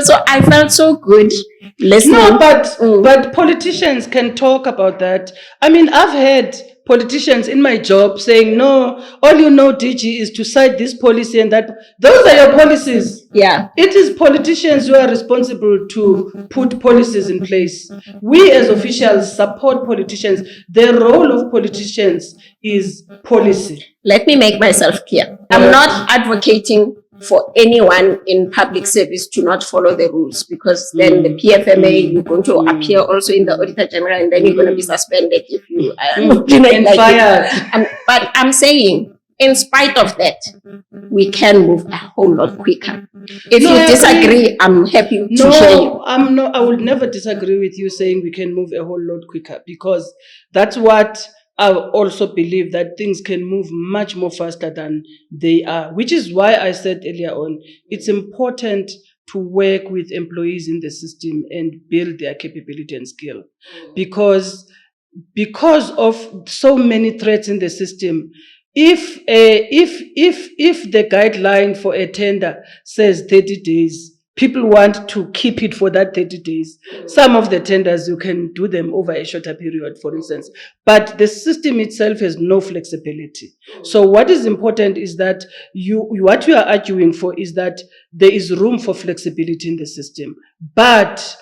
Speaker 2: So I felt so good listening.
Speaker 3: No, but politicians can talk about that. I mean, I've heard politicians in my job saying, no, all DG, is to cite this policy and that. Those are your policies.
Speaker 2: Yeah.
Speaker 3: It is politicians who are responsible to put policies in place. We as officials support politicians. The role of politicians is policy.
Speaker 2: Let me make myself clear. I'm not advocating for anyone in public service to not follow the rules, because then the PFMA, you're going to appear also in the Auditor General, and then you're going to be suspended if you are not fired. But I'm saying, in spite of that, we can move a whole lot quicker. If you disagree, I'm happy to hear you.
Speaker 3: I would never disagree with you saying we can move a whole lot quicker, because that's what I also believe, that things can move much more faster than they are, which is why I said earlier on, it's important to work with employees in the system and build their capability and skill. Because of so many threats in the system, if the guideline for a tender says 30 days, people want to keep it for that 30 days. Some of the tenders, you can do them over a shorter period, for instance. But the system itself has no flexibility. So what is important is that what you are arguing for is that there is room for flexibility in the system. But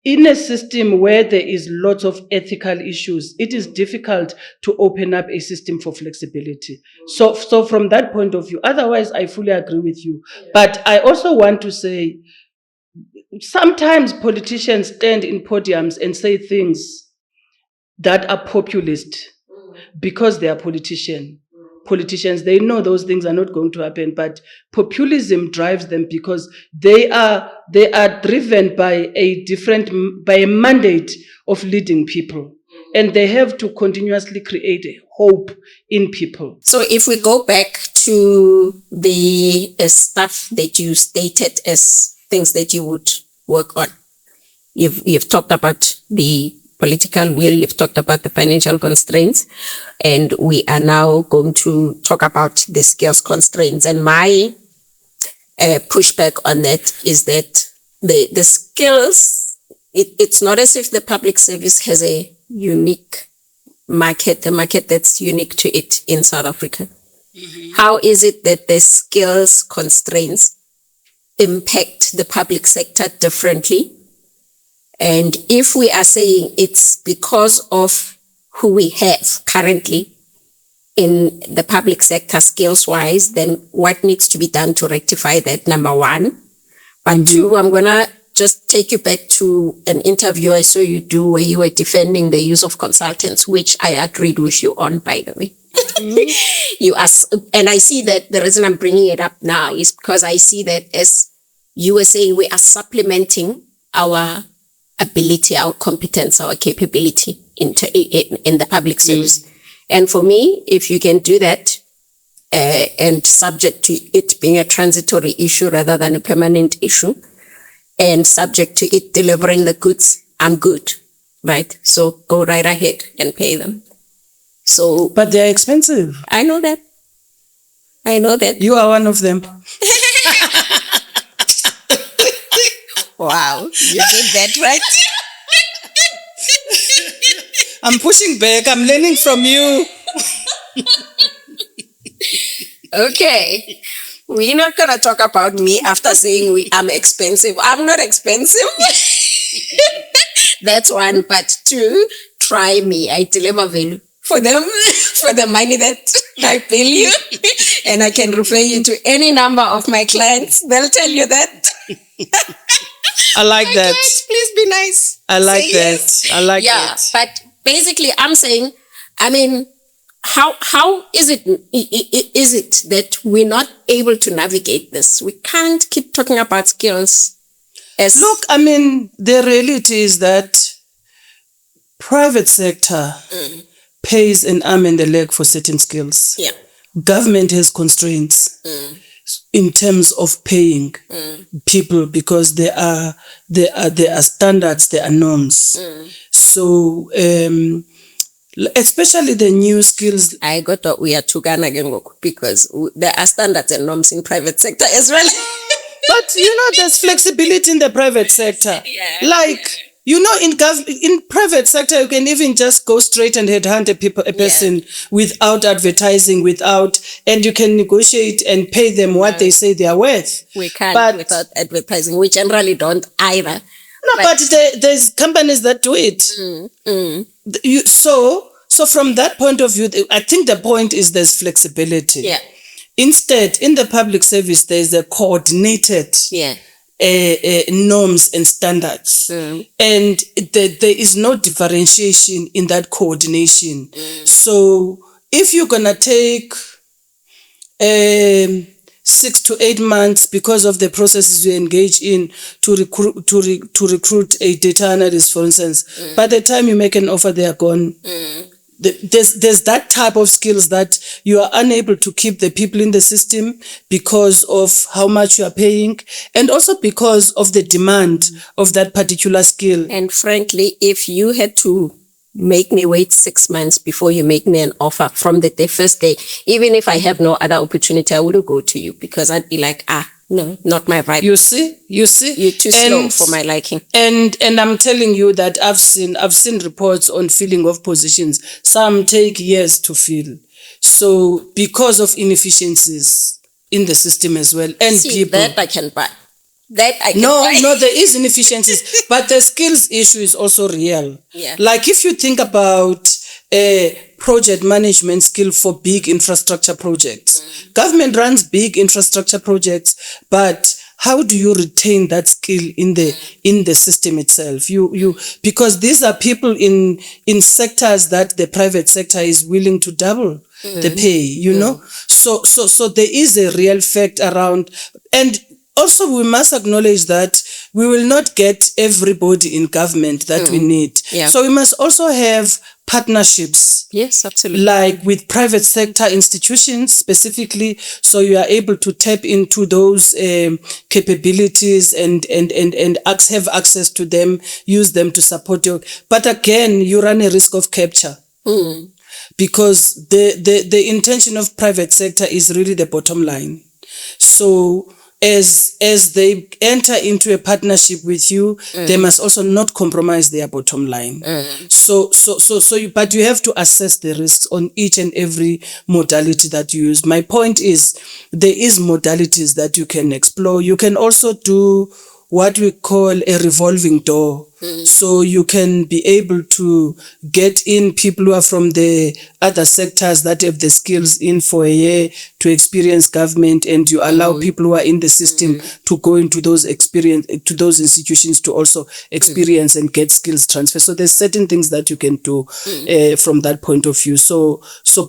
Speaker 3: in a system where there is lots of ethical issues, it is difficult to open up a system for flexibility. So from that point of view, otherwise I fully agree with you. But I also want to say, sometimes politicians stand in podiums and say things that are populist because they are politicians, they know those things are not going to happen, but populism drives them because they are driven by a mandate of leading people, and they have to continuously create a hope in people.
Speaker 2: So if we go back to the stuff that you stated as things that you would work on, you've talked about the political will, you've talked about the financial constraints, and we are now going to talk about the skills constraints. And my pushback on that is that the skills, it's not as if the public service has a unique market, a market that's unique to it in South Africa. Mm-hmm. How is it that the skills constraints impact the public sector differently? And if we are saying it's because of who we have currently in the public sector skills-wise, then what needs to be done to rectify that, number one? But two, I'm going to just take you back to an interview I saw you do where you were defending the use of consultants, which I agreed with you on, by the way. And I see that the reason I'm bringing it up now is because I see that, as you were saying, we are supplementing our ability, our competence, our capability in the public service. And for me, if you can do that, and subject to it being a transitory issue rather than a permanent issue, and subject to it delivering the goods, I'm good, right? So go right ahead and pay them. So,
Speaker 1: but they're expensive.
Speaker 2: I know that.
Speaker 1: You are one of them.
Speaker 2: Wow, you did that right.
Speaker 1: I'm pushing back. I'm learning from you.
Speaker 2: Okay. We're not going to talk about me after saying I'm expensive. I'm not expensive. That's one. But two, try me. I deliver value for them, for the money that I bill you. And I can refer you to any number of my clients. They'll tell you that.
Speaker 1: I like that.
Speaker 2: Guys, please be nice.
Speaker 1: I like that.
Speaker 2: Yes.
Speaker 1: I like
Speaker 2: that. Yeah, but basically I'm saying, how is it that we're not able to navigate this? We can't keep talking about skills
Speaker 1: Look, I mean, the reality is that private sector pays an arm and a leg for certain skills.
Speaker 2: Yeah.
Speaker 1: Government has constraints in terms of paying people because there are standards, there are norms. So especially the new skills.
Speaker 2: I got to we are Tugana because there are standards and norms in private sector as well.
Speaker 1: But there's flexibility in the private sector.
Speaker 2: Yeah.
Speaker 1: Like in private sector, you can even just go straight and headhunt a person without advertising, and you can negotiate and pay them what they say they are worth.
Speaker 2: We can't without advertising. We generally don't either.
Speaker 1: No, but there's companies that do it. So from that point of view, I think the point is there's flexibility.
Speaker 2: Yeah.
Speaker 1: Instead, in the public service, there's a coordinated norms and standards, and there is no differentiation in that coordination. So if you're gonna take 6 to 8 months because of the processes you engage in to recruit a data analyst, for instance, by the time you make an offer, they are gone. There's that type of skills that you are unable to keep the people in the system because of how much you are paying, and also because of the demand of that particular skill.
Speaker 2: And frankly, if you had to make me wait 6 months before you make me an offer from the first day, even if I have no other opportunity, I wouldn't go to you because I'd be like, no, not my vibe.
Speaker 1: You see, you're
Speaker 2: too slow for my liking.
Speaker 1: And I'm telling you that I've seen reports on filling of positions. Some take years to fill. So because of inefficiencies in the system as well, and people
Speaker 2: that I can buy. Buy.
Speaker 1: No, there is inefficiencies, but the skills issue is also real.
Speaker 2: Yeah.
Speaker 1: Like if you think about a project management skill for big infrastructure projects, government runs big infrastructure projects, but how do you retain that skill in the system itself? You because these are people in sectors that the private sector is willing to double the pay. So there is a real fact around. And also, we must acknowledge that we will not get everybody in government that we need.
Speaker 2: Yeah.
Speaker 1: So we must also have partnerships.
Speaker 2: Yes, absolutely.
Speaker 1: Like with private sector institutions specifically, so you are able to tap into those capabilities and have access to them, use them to support you. But again, you run a risk of capture. Because the intention of private sector is really the bottom line. So as they enter into a partnership with you, they must also not compromise their bottom line. But you have to assess the risks on each and every modality that you use. My point is, there is modalities that you can explore. You can also do what we call a revolving door. So you can be able to get in people who are from the other sectors that have the skills in for a year to experience government, and you allow people who are in the system to go into those institutions to also experience and get skills transfer. So there's certain things that you can do from that point of view.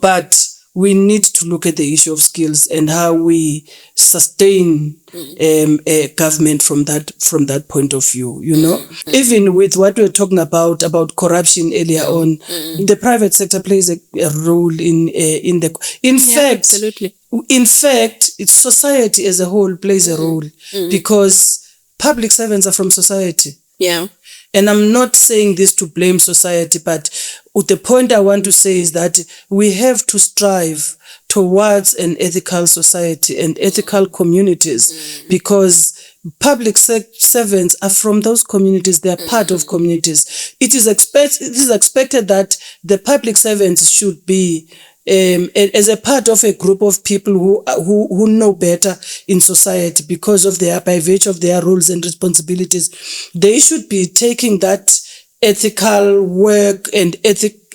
Speaker 1: But we need to look at the issue of skills and how we sustain a government from that point of view. Even with what we were talking about corruption earlier on, the private sector plays a role in fact.
Speaker 2: Absolutely.
Speaker 1: In fact, it's society as a whole plays a role because public servants are from society.
Speaker 2: Yeah.
Speaker 1: And I'm not saying this to blame society, but the point I want to say is that we have to strive towards an ethical society and ethical communities, because public servants are from those communities. They are part of communities. It is expected that the public servants should be as a part of a group of people who know better in society because of by virtue of their roles and responsibilities. They should be taking that ethical work and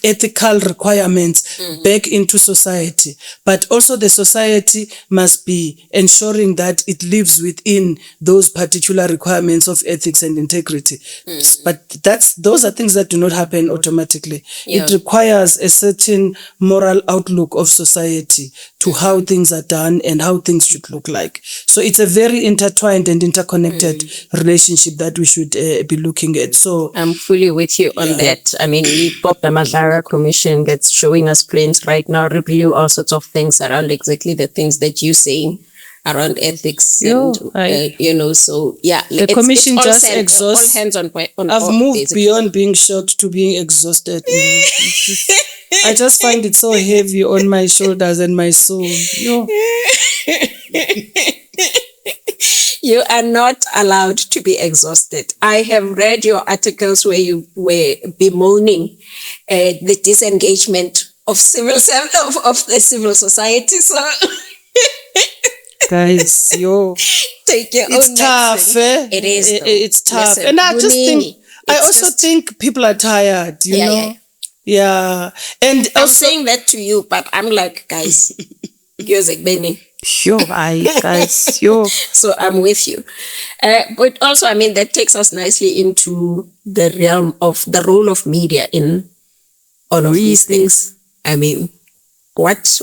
Speaker 1: ethical requirements back into society. But also the society must be ensuring that it lives within those particular requirements of ethics and integrity. But those are things that do not happen automatically. Yeah. It requires a certain moral outlook of society to how things are done and how things should look like. So it's a very intertwined and interconnected relationship that we should be looking at. So
Speaker 2: I'm fully with you on that. I mean, we've got the Madara Commission that's showing us plans right now, review all sorts of things around exactly the things that you're saying around ethics. So yeah.
Speaker 1: The commission just exhausts.
Speaker 2: All hands on
Speaker 1: I've moved
Speaker 2: basically.
Speaker 1: beyond being shocked to being exhausted. I just find it so heavy on my shoulders and my soul.
Speaker 2: You are not allowed to be exhausted. I have read your articles where you were bemoaning the disengagement of the civil society. So,
Speaker 1: guys,
Speaker 2: take your
Speaker 1: it's
Speaker 2: own
Speaker 1: tough.
Speaker 2: It is.
Speaker 1: It's tough,
Speaker 2: Listen,
Speaker 1: and I just think I
Speaker 2: it's
Speaker 1: also think people are tired. You know. Yeah. And
Speaker 2: I'm
Speaker 1: also
Speaker 2: saying that to you, but I'm like, guys, you're like Benny.
Speaker 1: Sure, guys, sure.
Speaker 2: So I'm with you. But also, I mean, that takes us nicely into the realm of the role of media in all of these things. I mean, what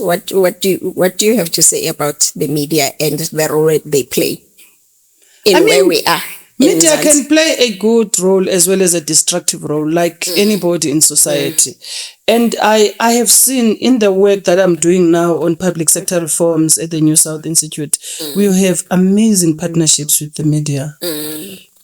Speaker 2: do you have to say about the media and the role they play in where we are?
Speaker 1: Media can play a good role as well as a destructive role, like anybody in society. And I have seen in the work that I'm doing now on public sector reforms at the New South Institute, we have amazing partnerships with the media.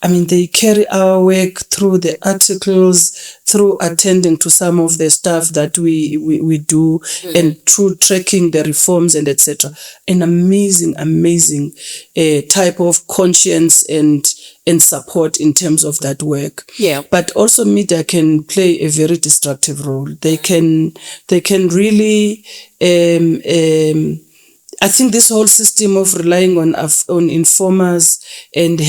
Speaker 1: I mean, they carry our work through the articles, through attending to some of the stuff that we do, and through tracking the reforms and etc. An amazing type of conscience and support in terms of that work.
Speaker 2: Yeah.
Speaker 1: But also media can play a very destructive role. They can really I think this whole system of relying on informers and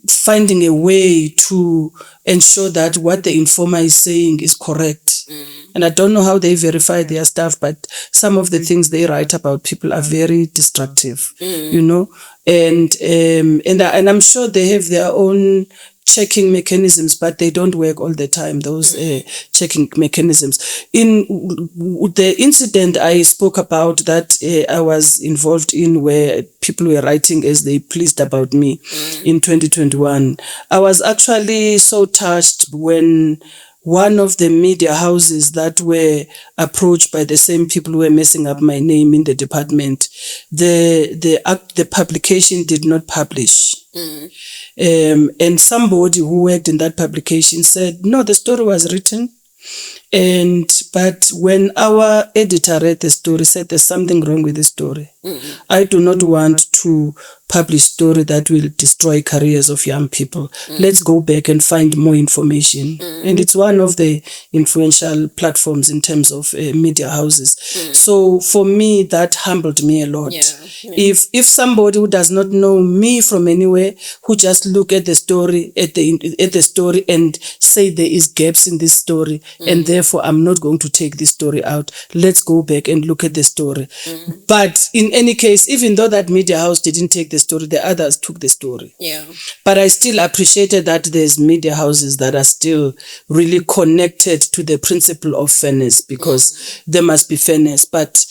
Speaker 1: finding a way to ensure that what the informer is saying is correct. And I don't know how they verify their stuff, but some of the things they write about people are very destructive, you know. And I'm sure they have their own checking mechanisms, but they don't work all the time, those checking mechanisms. In the incident I spoke about that I was involved in, where people were writing as they pleased about me in 2021, I was actually so touched when one of the media houses that were approached by the same people who were messing up my name in the department, the publication did not publish. And somebody who worked in that publication said, no, the story was written. But when our editor read the story, said there's something wrong with the story. I do not want to publish story that will destroy careers of young people. Let's go back and find more information. And it's one of the influential platforms in terms of media houses. So for me, that humbled me a lot. If somebody who does not know me from anywhere, who just look at the story at the story and say there is gaps in this story, and therefore I'm not going to take this story out, let's go back and look at the story. But in any case, even though that media house didn't take the story, the others took the story. But I still appreciated that there's media houses that are still really connected to the principle of fairness, because there must be fairness. But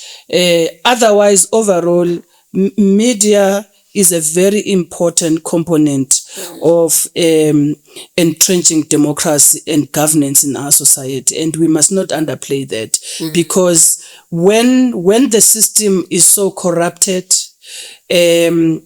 Speaker 1: otherwise, overall, media is a very important component of entrenching democracy and governance in our society, and we must not underplay that, because when the system is so corrupted, when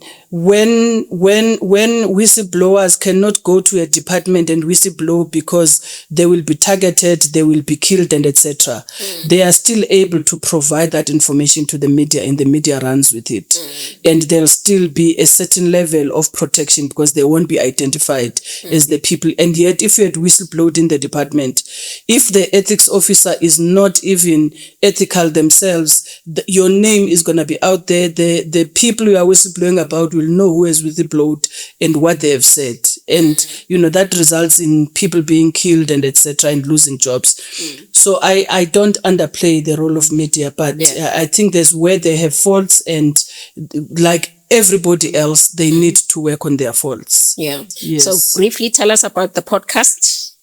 Speaker 1: whistleblowers cannot go to a department and whistleblow because they will be targeted, they will be killed, and etc., they are still able to provide that information to the media, and the media runs with it. And there'll still be a certain level of protection because they won't be identified as the people. And yet, if you had whistleblowed in the department, if the ethics officer is not even ethical themselves, your name is going to be out there. The people you are whistleblowing about will know who has whistleblowed and what they have said. And, that results in people being killed and etc. and losing jobs. So I don't underplay the role of media, but I think there's where they have faults, and like everybody else, they need to work on their faults.
Speaker 2: Yes. So briefly tell us about the podcast.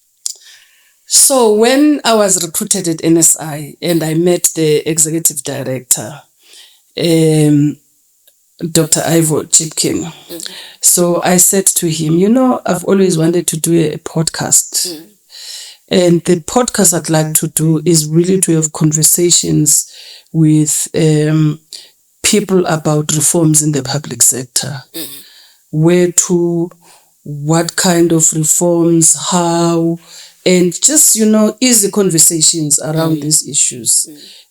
Speaker 1: So when I was recruited at NSI and I met the executive director, Dr. Ivor Chipkin. So I said to him, I've always wanted to do a podcast. And the podcast I'd like to do is really to have conversations with people about reforms in the public sector. Where to, what kind of reforms, how, and just, easy conversations around these issues.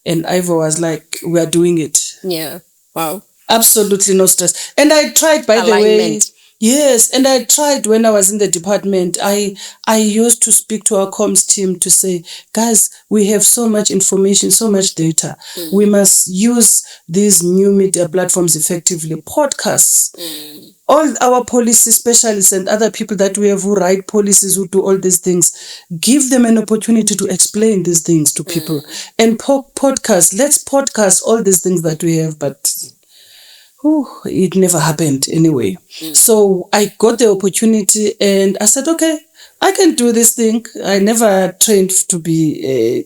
Speaker 1: And Ivor was like, we are doing it.
Speaker 2: Yeah. Wow.
Speaker 1: Absolutely no stress. And I tried, by the way. Yes, and I tried when I was in the department. I used to speak to our comms team to say, guys, we have so much information, so much data. We must use these new media platforms effectively. Podcasts. All our policy specialists and other people that we have who write policies, who do all these things, give them an opportunity to explain these things to people. And podcasts, let's podcast all these things that we have, but it never happened anyway. So I got the opportunity and I said, okay, I can do this thing. I never trained to be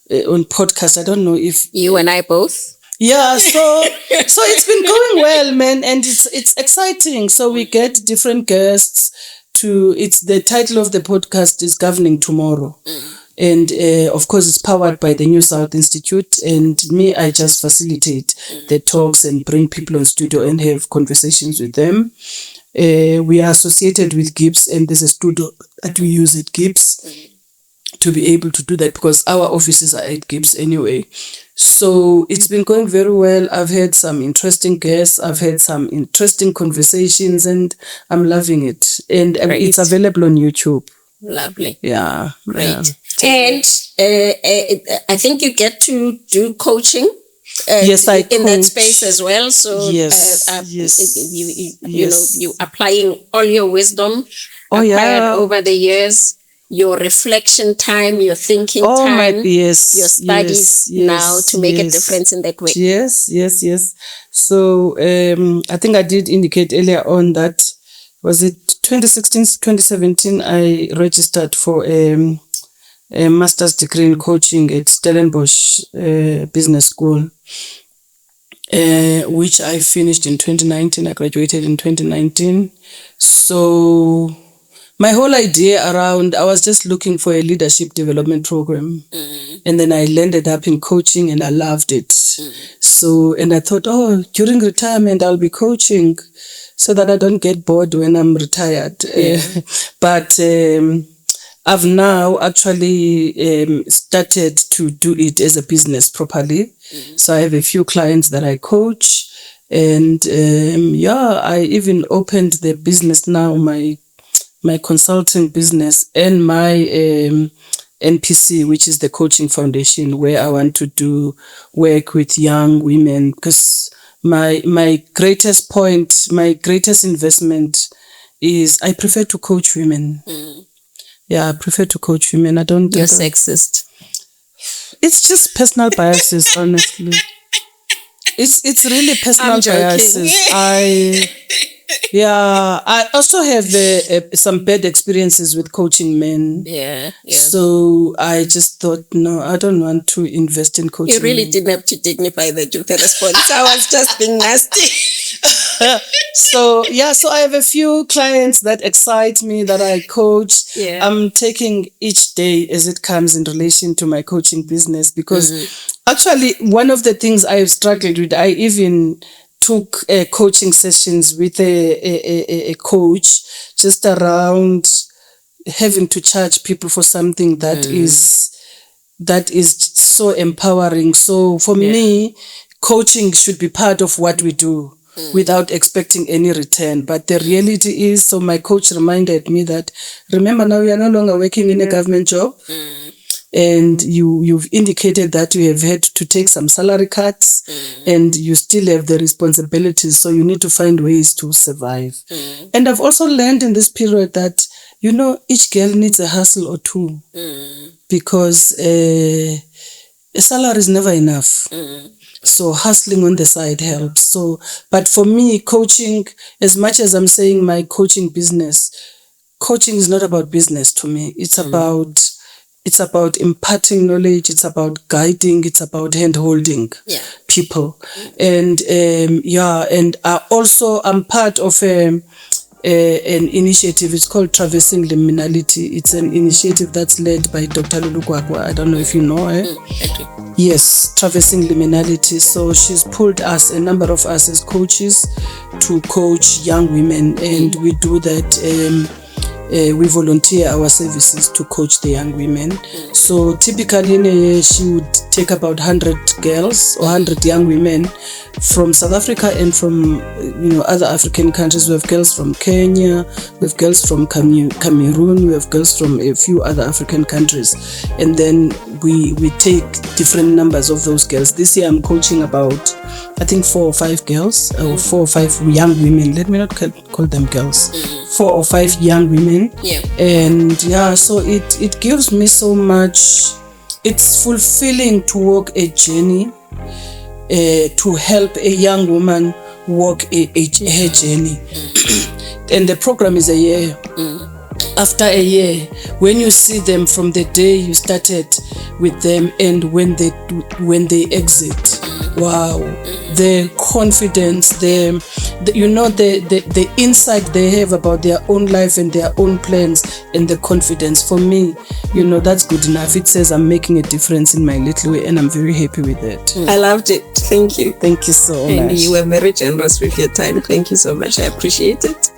Speaker 1: on podcast. I don't know if...
Speaker 2: You and I both?
Speaker 1: Yeah, so it's been going well, man, and it's exciting. So we get different guests the title of the podcast is Governing Tomorrow. And of course, it's powered by the New South Institute. And me, I just facilitate the talks and bring people on studio and have conversations with them. We are associated with Gibbs, and there's a studio that we use at Gibbs to be able to do that because our offices are at Gibbs anyway. So it's been going very well. I've had some interesting guests. I've had some interesting conversations, and I'm loving it. And it's available on YouTube.
Speaker 2: Lovely.
Speaker 1: Yeah.
Speaker 2: Great. Yeah. And I think you get to do coaching.
Speaker 1: Yes, I coach.
Speaker 2: In that space as well. So
Speaker 1: yes,
Speaker 2: you applying all your wisdom acquired over the years, your reflection time, your thinking time, your studies now to make a difference in that way.
Speaker 1: Yes. So I think I did indicate earlier on that, was it 2016, 2017, I registered for a master's degree in coaching at Stellenbosch Business School, which I finished in 2019. I graduated in 2019. So my whole idea around, I was just looking for a leadership development program. And then I landed up in coaching and I loved it. So, and I thought, during retirement, I'll be coaching so that I don't get bored when I'm retired. But I've now actually started to do it as a business properly. So I have a few clients that I coach. And I even opened the business now, my consulting business and my NPC, which is the coaching foundation, where I want to do work with young women, because my greatest point, my greatest investment is I prefer to coach women. Yeah, I prefer to coach women. I don't...
Speaker 2: You're sexist.
Speaker 1: It's just personal biases, honestly. It's really personal biases. I also have some bad experiences with coaching men.
Speaker 2: Yeah.
Speaker 1: So I just thought, no, I don't want to invest in coaching.
Speaker 2: You really didn't have to dignify the response. I was just being nasty.
Speaker 1: So I have a few clients that excite me that I coach.
Speaker 2: Yeah.
Speaker 1: I'm taking each day as it comes in relation to my coaching business because actually one of the things I've struggled with, I even took coaching sessions with a coach just around having to charge people for something that is so empowering. So for me, coaching should be part of what we do without expecting any return. But the reality is, so my coach reminded me that, remember now you are no longer working in a government job. And you've indicated that you have had to take some salary cuts and you still have the responsibilities. So you need to find ways to survive. And I've also learned in this period that, each girl needs a hustle or two because a salary is never enough. So hustling on the side helps. So, but for me, coaching, as much as I'm saying my coaching business, coaching is not about business to me. It's about imparting knowledge. It's about guiding. It's about hand-holding people. And and I'm part of an initiative. It's called Traversing Liminality. It's an initiative that's led by Dr. Lulu Gwagwa. I don't know if you know her. Yes, Traversing Liminality. So she's pulled us, a number of us as coaches, to coach young women, and we do that. We volunteer our services to coach the young women. So typically in a year, she would take about 100 girls or 100 young women from South Africa and from other African countries. We have girls from Kenya, we have girls from Cameroon, we have girls from a few other African countries, and then we take different numbers of those girls. This year I'm coaching about, I think, 4 or 5 girls, or 4 or 5 young women. Let me not call them girls. 4 or 5 young women. And so it gives me so much. It's fulfilling to walk a journey, to help a young woman walk her journey. And the program is a year. After a year, when you see them from the day you started with them and when they exit, wow, the confidence, the insight they have about their own life and their own plans, and the confidence, for me, that's good enough. It says I'm making a difference in my little way, and I'm very happy with it.
Speaker 2: I loved it. Thank you.
Speaker 1: Thank you so much.
Speaker 2: And you were very generous with your time. Thank you so much. I appreciate it.